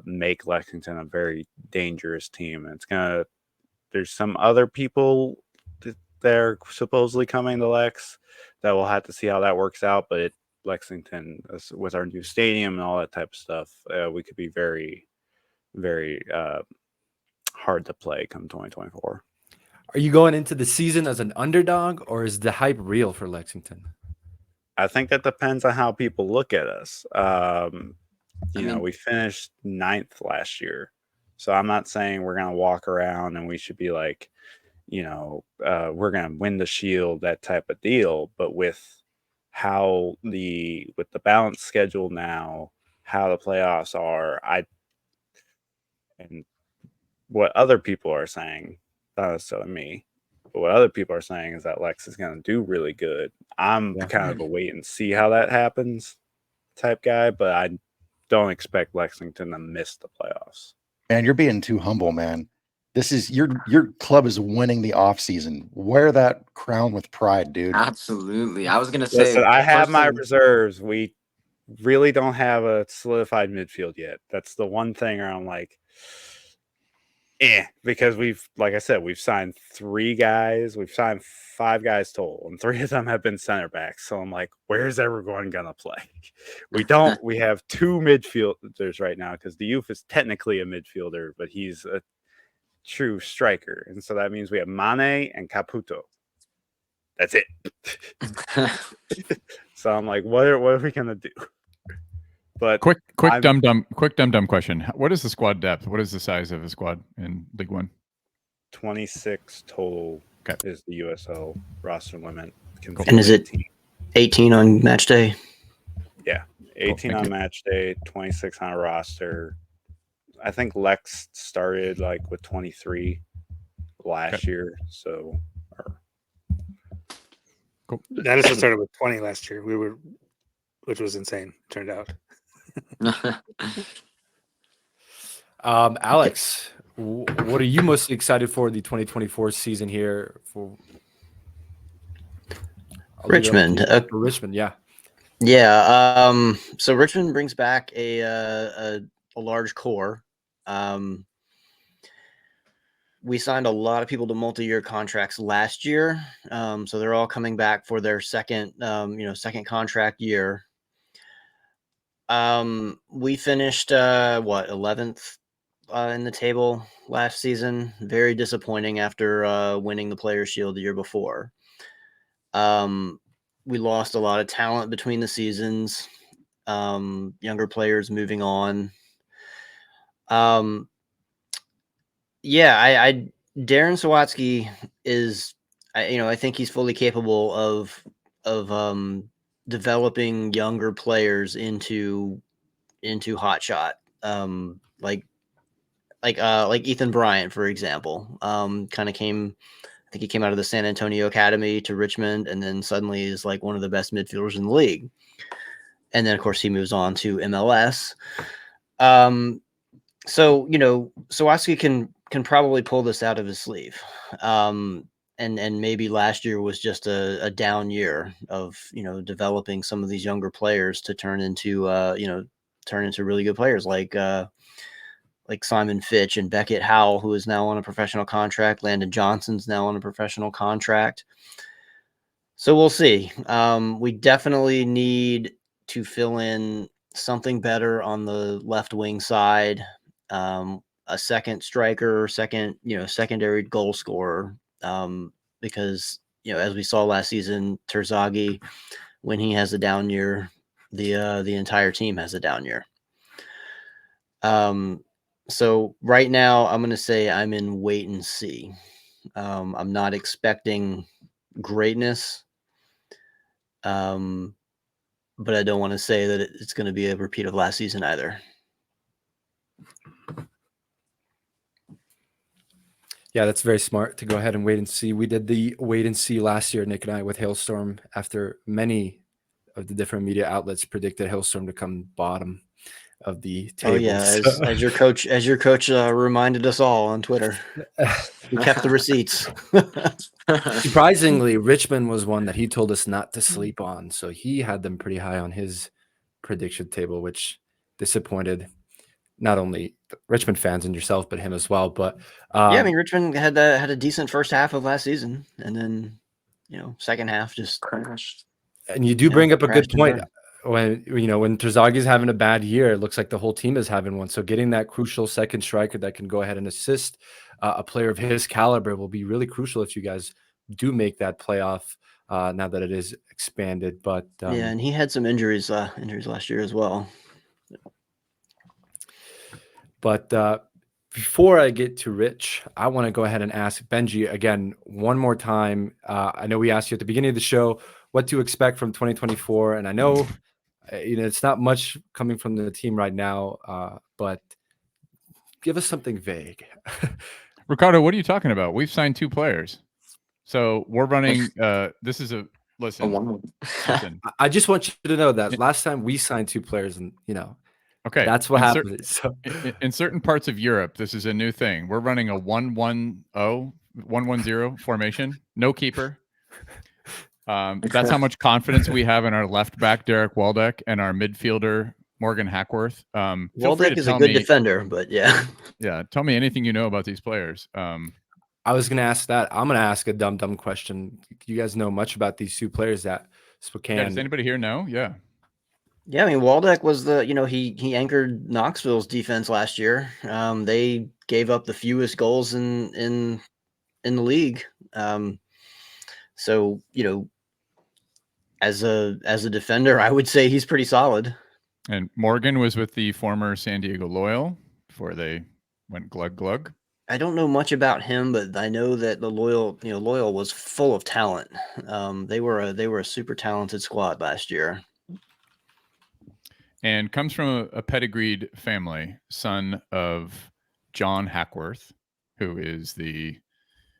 make Lexington a very dangerous team. And there's some other people that are supposedly coming to Lex that we'll have to see how that works out. But Lexington with our new stadium and all that type of stuff, we could be very, very hard to play come 2024. Are you going into the season as an underdog, or is the hype real for Lexington? I think that depends on how people look at us. We finished 9th last year, so I'm not saying we're going to walk around and we should be like, we're going to win the Shield, that type of deal. But with the balanced schedule now, how the playoffs are, and what other people are saying, not necessarily me, but what other people are saying is that Lex is going to do really good. I'm kind of a wait and see how that happens type guy, but I don't expect Lexington to miss the playoffs. Man, you're being too humble, man. This is your club is winning the off season. Wear that crown with pride, dude. Absolutely. I was gonna say, listen, I have my reserves. We really don't have a solidified midfield yet. That's the one thing where I'm like, because like I said, we've signed 3 guys. We've signed 5 guys total, and 3 of them have been center backs. So I'm like, where's everyone gonna play? We have 2 midfielders right now because the youth is technically a midfielder, but he's a true striker. And so that means we have Mane and Caputo. That's it. So I'm like, what are we gonna do? But quick dumb question. What is the squad depth? What is the size of the squad in League One? 26 total is the USL roster limit. And is it 18 on match day? Yeah, 18 on match day, 26 on a roster. I think Lex started like with 23 last year. So cool. Madison started with 20 last year. Which was insane, turned out. Alex, what are you most excited for the 2024 season here for Richmond? For Richmond, yeah. So Richmond brings back a large core. We signed a lot of people to multi-year contracts last year, so they're all coming back for their second contract year. We finished 11th in the table last season. Very disappointing after winning the Players' Shield the year before. We lost a lot of talent between the seasons. Younger players moving on. Darren Sawatsky is, I think he's fully capable of developing younger players into hotshot, like Ethan Bryant, for example. I think he came out of the San Antonio Academy to Richmond, and then suddenly is like one of the best midfielders in the league. And then, of course, he moves on to MLS. So Sawatsky can probably pull this out of his sleeve. And maybe last year was just a down year of, developing some of these younger players to turn into really good players like Simon Fitch and Beckett Howell, who is now on a professional contract. Landon Johnson's now on a professional contract. So we'll see. We definitely need to fill in something better on the left wing side. A second striker, secondary goal scorer. Because as we saw last season, Terzaghi, when he has a down year, the entire team has a down year. So right now, I'm going to say I'm in wait and see. I'm not expecting greatness, but I don't want to say that it's going to be a repeat of last season either. Yeah, that's very smart to go ahead and wait and see. We did the wait and see last year, Nick and I, with Hailstorm, after many of the different media outlets predicted Hailstorm to come bottom of the table. Oh yeah, as your coach reminded us all on Twitter. We kept the receipts. Surprisingly, Richmond was one that he told us not to sleep on, so he had them pretty high on his prediction table, which disappointed not only Richmond fans and yourself, but him as well. But Richmond had a decent first half of last season, and then second half just crashed. And you do bring up a good point. when Terzagi's having a bad year, it looks like the whole team is having one. So getting that crucial second striker that can go ahead and assist a player of his caliber will be really crucial if you guys do make that playoff now that it is expanded. But yeah, and he had some injuries last year as well. But before I get to Rich, I want to go ahead and ask Benji again one more time. I know we asked you at the beginning of the show what to expect from 2024, and I know it's not much coming from the team right now, but give us something vague. Riccardo, what are you talking about? We've signed 2 players, so we're running. This is a listen. Listen. I just want you to know that last time we signed 2 players, and okay, that's what happened. So in certain parts of Europe, this is a new thing. We're running a 1-1-0 formation, no keeper. That's how much confidence we have in our left back, Derek Waldeck, and our midfielder, Morgan Hackworth. Waldeck is a good defender, but yeah. Yeah. Tell me anything you know about these players. I was going to ask that. I'm going to ask a dumb question. You guys know much about these 2 players that Spokane? Yeah, does anybody here know? Yeah. Yeah, I mean, Waldeck was he anchored Knoxville's defense last year. They gave up the fewest goals in the league. So, as a defender, I would say he's pretty solid. And Morgan was with the former San Diego Loyal before they went glug. I don't know much about him, but I know that the Loyal was full of talent. They were a super talented squad last year. And comes from a pedigreed family, son of John Hackworth, who is the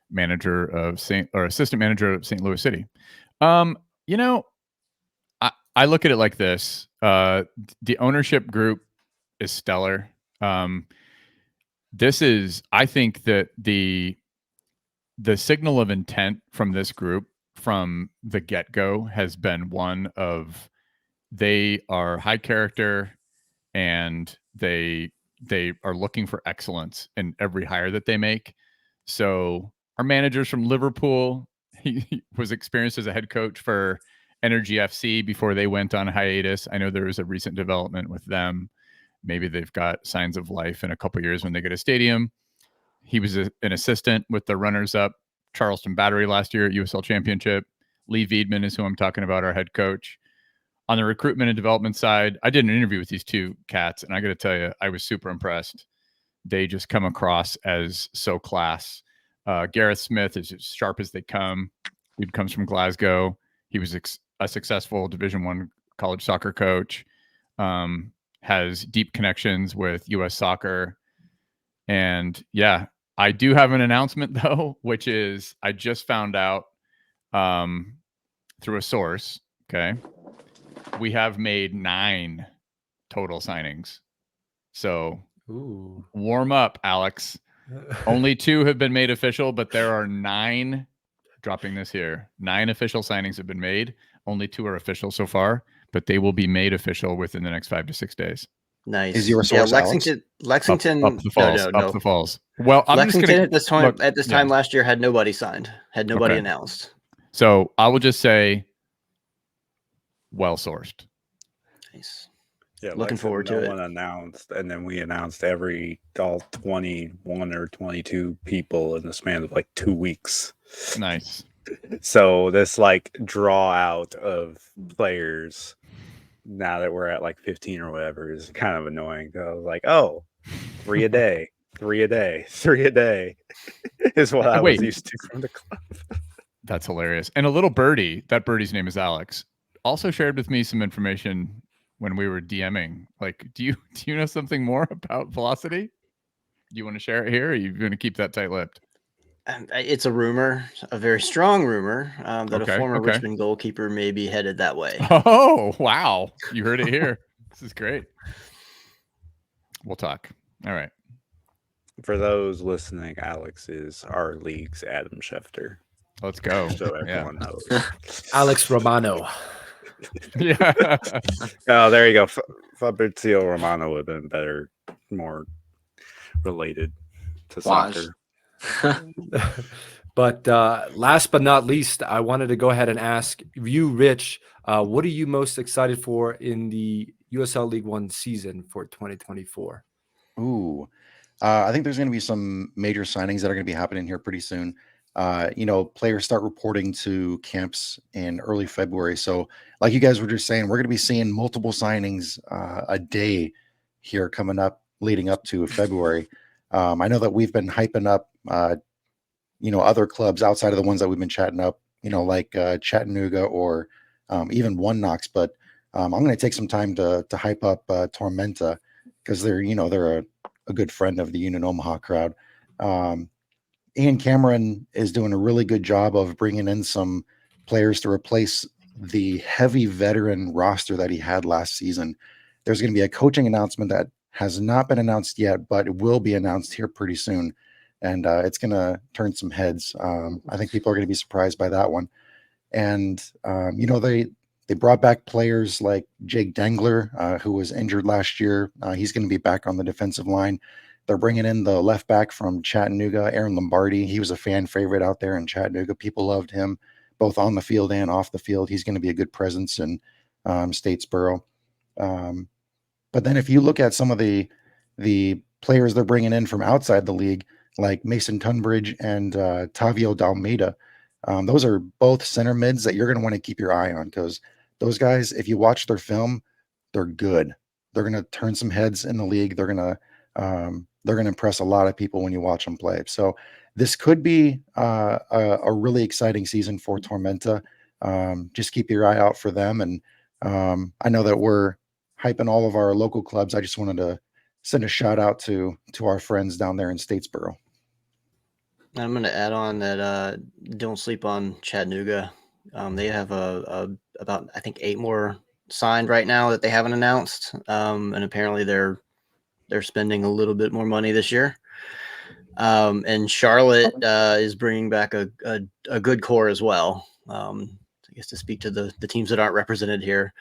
manager of assistant manager of St. Louis City. I look at it like this. The ownership group is stellar. I think that the signal of intent from this group from the get-go has been one of they are high character and they are looking for excellence in every hire that they make. So our manager's from Liverpool. He was experienced as a head coach for Energy FC before they went on hiatus. I know there was a recent development with them. Maybe they've got signs of life in a couple of years when they get a stadium. He was an assistant with the runners-up Charleston Battery last year at USL Championship. Lee Veidman is who I'm talking about, our head coach. On the recruitment and development side, I did an interview with these 2 cats, and I got to tell you, I was super impressed. They just come across as so class. Gareth Smith is as sharp as they come. He comes from Glasgow. He was a successful Division I college soccer coach. Has deep connections with U.S. soccer. And yeah, I do have an announcement though, which is I just found out through a source. Okay. We have made 9 total signings. So warm up, Alex. Only 2 have been made official, but there are 9, dropping this here, 9 official signings have been made. Only 2 are official so far, but they will be made official within the next 5 to 6 days. Nice. Is your source Lexington? Up the falls. No. Up the falls. Well, I'm Lexington just gonna, at this time last year had nobody signed, had nobody announced. So I will just say, well sourced. Nice. Yeah, looking forward to no it. one announced, and then we announced all 21 or 22 people in the span of like 2 weeks. Nice. So this draw out of players now that we're at 15 or whatever is kind of annoying. I was like, 3 a day, 3 a day, 3 a day is what I was used to from the club. That's hilarious. And a little birdie, that birdie's name is Alex, also shared with me some information when we were DMing. Do you know something more about Velocity? Do you want to share it here, or are you going to keep that tight-lipped? It's a rumor, a very strong rumor, that a former Richmond goalkeeper may be headed that way. Oh, wow. You heard it here. This is great. We'll talk. All right. For those listening, Alex is our league's Adam Schefter. Let's go. So everyone knows. Alex Romano. Yeah. Oh, there you go. Fabrizio Romano would have been better, more related to soccer. But last but not least, I wanted to go ahead and ask you, Rich, what are you most excited for in the USL League One season for 2024? Ooh, I think there's going to be some major signings that are going to be happening here pretty soon. Players start reporting to camps in early February. So, like you guys were just saying, we're going to be seeing multiple signings a day here coming up, leading up to February. I know that we've been hyping up, other clubs outside of the ones that we've been chatting up, like Chattanooga or even One Knox. But I'm going to take some time to hype up Tormenta because they're a good friend of the Union Omaha crowd. Ian Cameron is doing a really good job of bringing in some players to replace the heavy veteran roster that he had last season. There's going to be a coaching announcement that has not been announced yet, but it will be announced here pretty soon. And it's going to turn some heads. I think people are going to be surprised by that one. And, they brought back players like Jake Dengler, who was injured last year. He's going to be back on the defensive line. They're bringing in the left back from Chattanooga, Aaron Lombardi. He was a fan favorite out there in Chattanooga. People loved him both on the field and off the field. He's going to be a good presence in Statesboro. But then if you look at some of the players they're bringing in from outside the league, like Mason Tunbridge and Tavio Dalmeida, those are both center mids that you're going to want to keep your eye on because those guys, if you watch their film, they're good. They're going to turn some heads in the league. They're going to impress a lot of people when you watch them play. So this could be a really exciting season for Tormenta. Just keep your eye out for them. And I know that we're hyping all of our local clubs. I just wanted to send a shout out to our friends down there in Statesboro. I'm going to add on that don't sleep on Chattanooga. They have about, I think, 8 more signed right now that they haven't announced. And apparently they're spending a little bit more money this year. And Charlotte is bringing back a good core as well. I guess to speak to the teams that aren't represented here.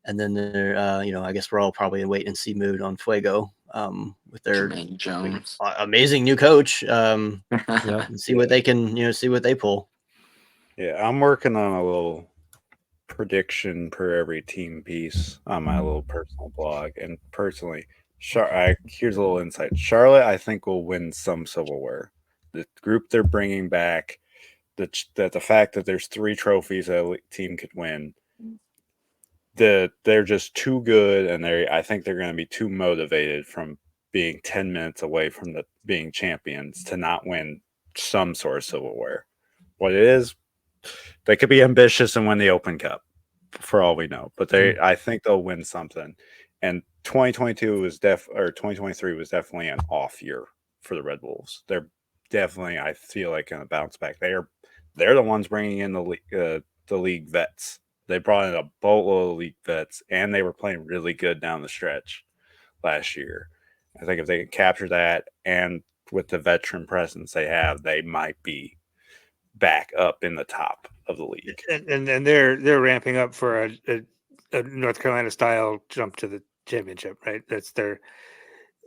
And then they're, I guess we're all probably in wait and see mood on Fuego with their Jones. amazing new coach. Yeah. And see what they can, see what they pull. Yeah, I'm working on a little prediction per every team piece on my little personal blog. And personally, here's a little insight. Charlotte, I think, will win some silverware. The group they're bringing back, the fact that there's 3 trophies that a team could win, they're just too good, and I think they're going to be too motivated from being 10 minutes away from being champions to not win some sort of silverware. What it is, they could be ambitious and win the Open Cup, for all we know. But I think they'll win something. And 2022 was 2023 was definitely an off year for the Red Wolves. They're definitely, I feel like, going to bounce back. They're the ones bringing in the league vets. They brought in a boatload of league vets, and they were playing really good down the stretch last year. I think if they can capture that, and with the veteran presence they have, they might be back up in the top of the league. And they're ramping up for a North Carolina style jump to the championship, right? That's their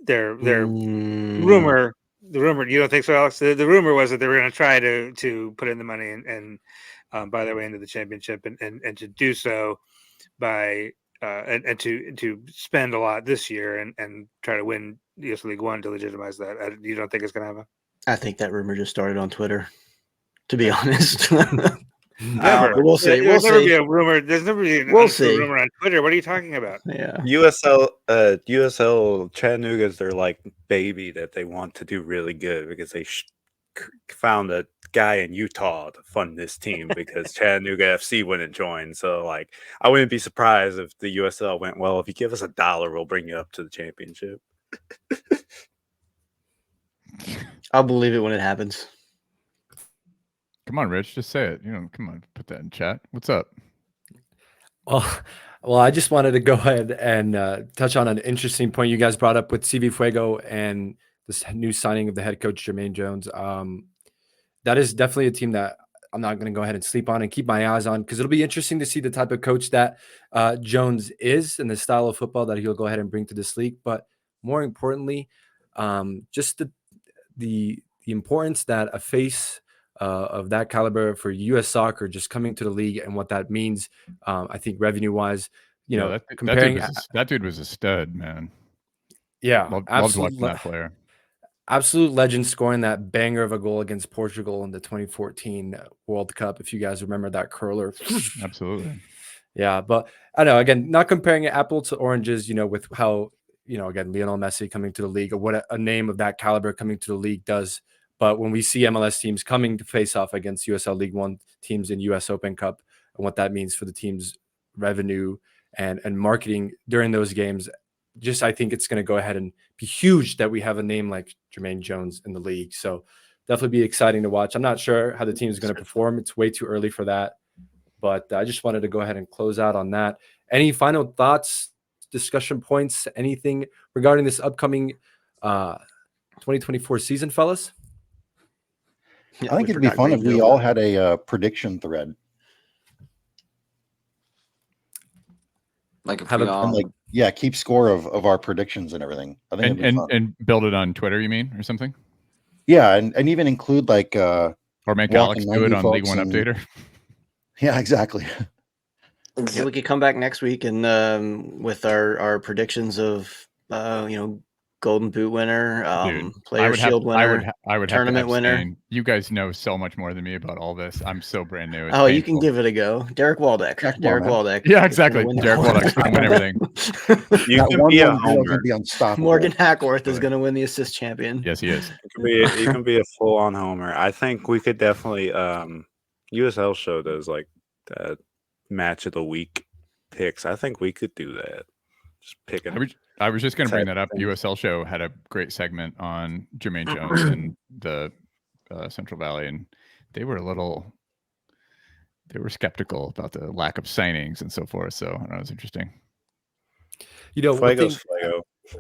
rumor. The rumor, you don't think so, Alex? The rumor was that they were going to try to put in the money and buy their way into the championship, and to do so by and to spend a lot this year and try to win USL League One to legitimize that. You don't think it's going to happen? I think that rumor just started on Twitter, to be honest. Never. We'll see. There's never be a rumor. There's never be an rumor on Twitter. What are you talking about? Yeah. USL Chattanooga's their like baby that they want to do really good because they found a guy in Utah to fund this team because Chattanooga FC wouldn't join. So like, I wouldn't be surprised if the USL went, well, if you give us $1, we'll bring you up to the championship. I'll believe it when it happens. Come on, Rich, just say it. Come on, put that in chat. What's up? Well, I just wanted to go ahead and touch on an interesting point you guys brought up with CV Fuego and this new signing of the head coach, Jermaine Jones. That is definitely a team that I'm not going to go ahead and sleep on and keep my eyes on because it'll be interesting to see the type of coach that Jones is and the style of football that he'll go ahead and bring to this league. But more importantly, just the importance that a face of that caliber for U.S. soccer just coming to the league and what that means. I think revenue wise, comparing that dude was a stud, man. Yeah, loved watching that player. Absolute legend, scoring that banger of a goal against Portugal in the 2014 World Cup. If you guys remember that curler, absolutely. Yeah, but I know, again, not comparing apple to oranges, with how, again, Lionel Messi coming to the league, or what a name of that caliber coming to the league does. But when we see MLS teams coming to face off against USL League One teams in US Open Cup, and what that means for the team's revenue and marketing during those games, I think it's going to go ahead and be huge that we have a name like Jermaine Jones in the league. So definitely be exciting to watch. I'm not sure how the team is going to perform. It's way too early for that. But I just wanted to go ahead and close out on that. Any final thoughts, discussion points, anything regarding this upcoming 2024 season, fellas? I think it'd be fun if we all had a prediction thread. Like keep score of our predictions and everything. I think it'd be fun. And build it on Twitter, you mean, or something? Yeah, and even include or make Alex do it on League One Updater. Yeah, exactly. Yeah, we could come back next week and with our predictions of Golden Boot winner, Player Shield winner, I would tournament winner. You guys know so much more than me about all this. I'm so brand new. It's you can give it a go. Derek Waldeck. Waldeck. Yeah, exactly. Derek Waldeck's going to win everything. You can be a homer. Morgan Hackworth is going to win the assist champion. Yes, he is. You can be a full-on homer. I think we could definitely. USL show does like match of the week picks. I think we could do that. Just pick it. I was just going to bring that up. USL show had a great segment on Jermaine Jones and the Central Valley, and they were skeptical about the lack of signings and so forth. So I don't know, it was interesting.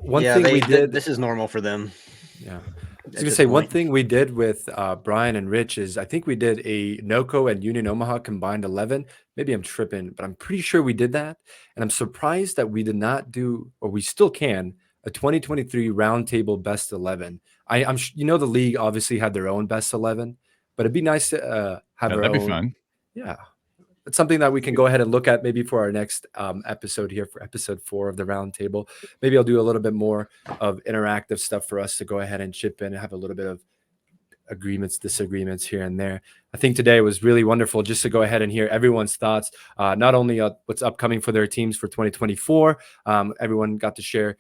One thing we did. This is normal for them. Yeah. I was going to say one thing we did with Brian and Rich is I think we did a NOCO and Union Omaha combined 11. Maybe I'm tripping, but I'm pretty sure we did that. And I'm surprised that we did not do, or we still can, a 2023 roundtable best 11. I'm the league obviously had their own best 11, but it'd be nice to have our own. That'd be fun. Yeah. It's something that we can go ahead and look at maybe for our next episode here for episode 4 of the roundtable. Maybe I'll do a little bit more of interactive stuff for us to go ahead and chip in and have a little bit of agreements, disagreements here and there. I think today was really wonderful just to go ahead and hear everyone's thoughts, not only what's upcoming for their teams for 2024. Everyone got to share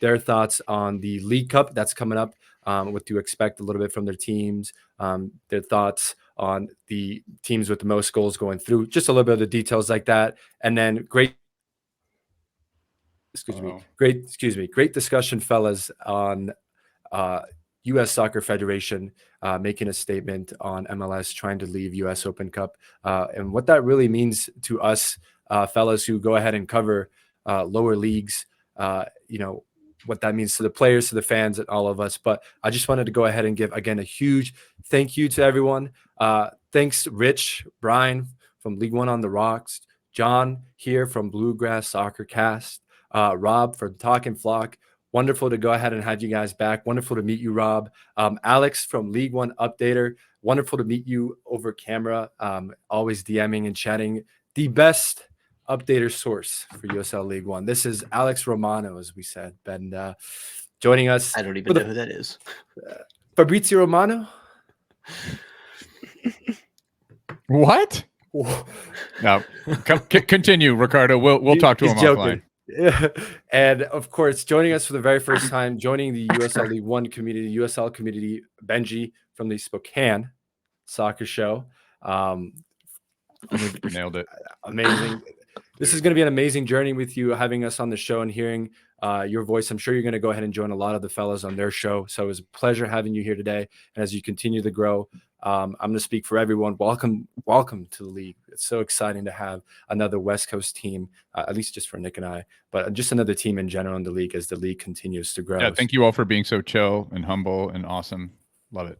their thoughts on the League Cup that's coming up, what to expect a little bit from their teams, their thoughts on the teams with the most goals going through, just a little bit of the details like that. And then great discussion, fellas, on U.S. Soccer Federation making a statement on MLS trying to leave U.S. Open Cup and what that really means to us, fellas who go ahead and cover lower leagues, what that means to the players, to the fans, and all of us. But I just wanted to go ahead and give, again, a huge thank you to everyone. Thanks, Rich, Brian from League One on the Rocks, John here from Bluegrass Soccer Cast, Rob from Talking Flock. Wonderful to go ahead and have you guys back. Wonderful to meet you, Rob. Alex from League One Updater. Wonderful to meet you over camera. Always DMing and chatting. The best updater source for USL League One. This is Alex Romano, as we said. And joining us. I don't even know who that is. Fabrizio Romano? What? No. Continue, Riccardo. We'll talk to him offline. And of course, joining us for the very first time, joining the USL League One community, USL community, Benji from the Spokane Soccer Show. You nailed it. Amazing. This is going to be an amazing journey with you, having us on the show and hearing your voice. I'm sure you're going to go ahead and join a lot of the fellas on their show. So it was a pleasure having you here today. And as you continue to grow, I'm going to speak for everyone. Welcome to the league. It's so exciting to have another West Coast team, at least just for Nick and I, but just another team in general in the league as the league continues to grow. Yeah, thank you all for being so chill and humble and awesome. Love it.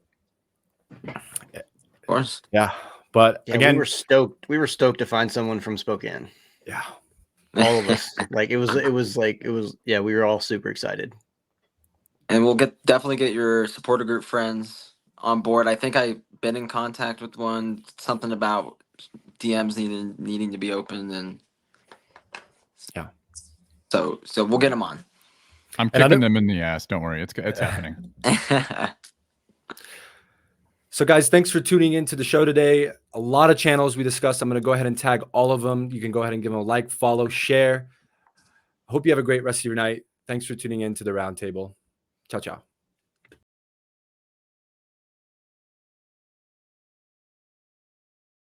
Of course. Yeah. But again, we were stoked to find someone from Spokane. Yeah. All of us. We were all super excited. And we'll definitely get your supporter group friends on board. I think I been in contact with one. Something about DMs needing to be open, and Yeah. So we'll get them on. I'm And I kicking know- them in the ass. Don't worry, it's happening. So, guys, thanks for tuning into the show today. A lot of channels we discussed. I'm going to go ahead and tag all of them. You can go ahead and give them a like, follow, share. Hope you have a great rest of your night. Thanks for tuning in to the Roundtable. Ciao, ciao.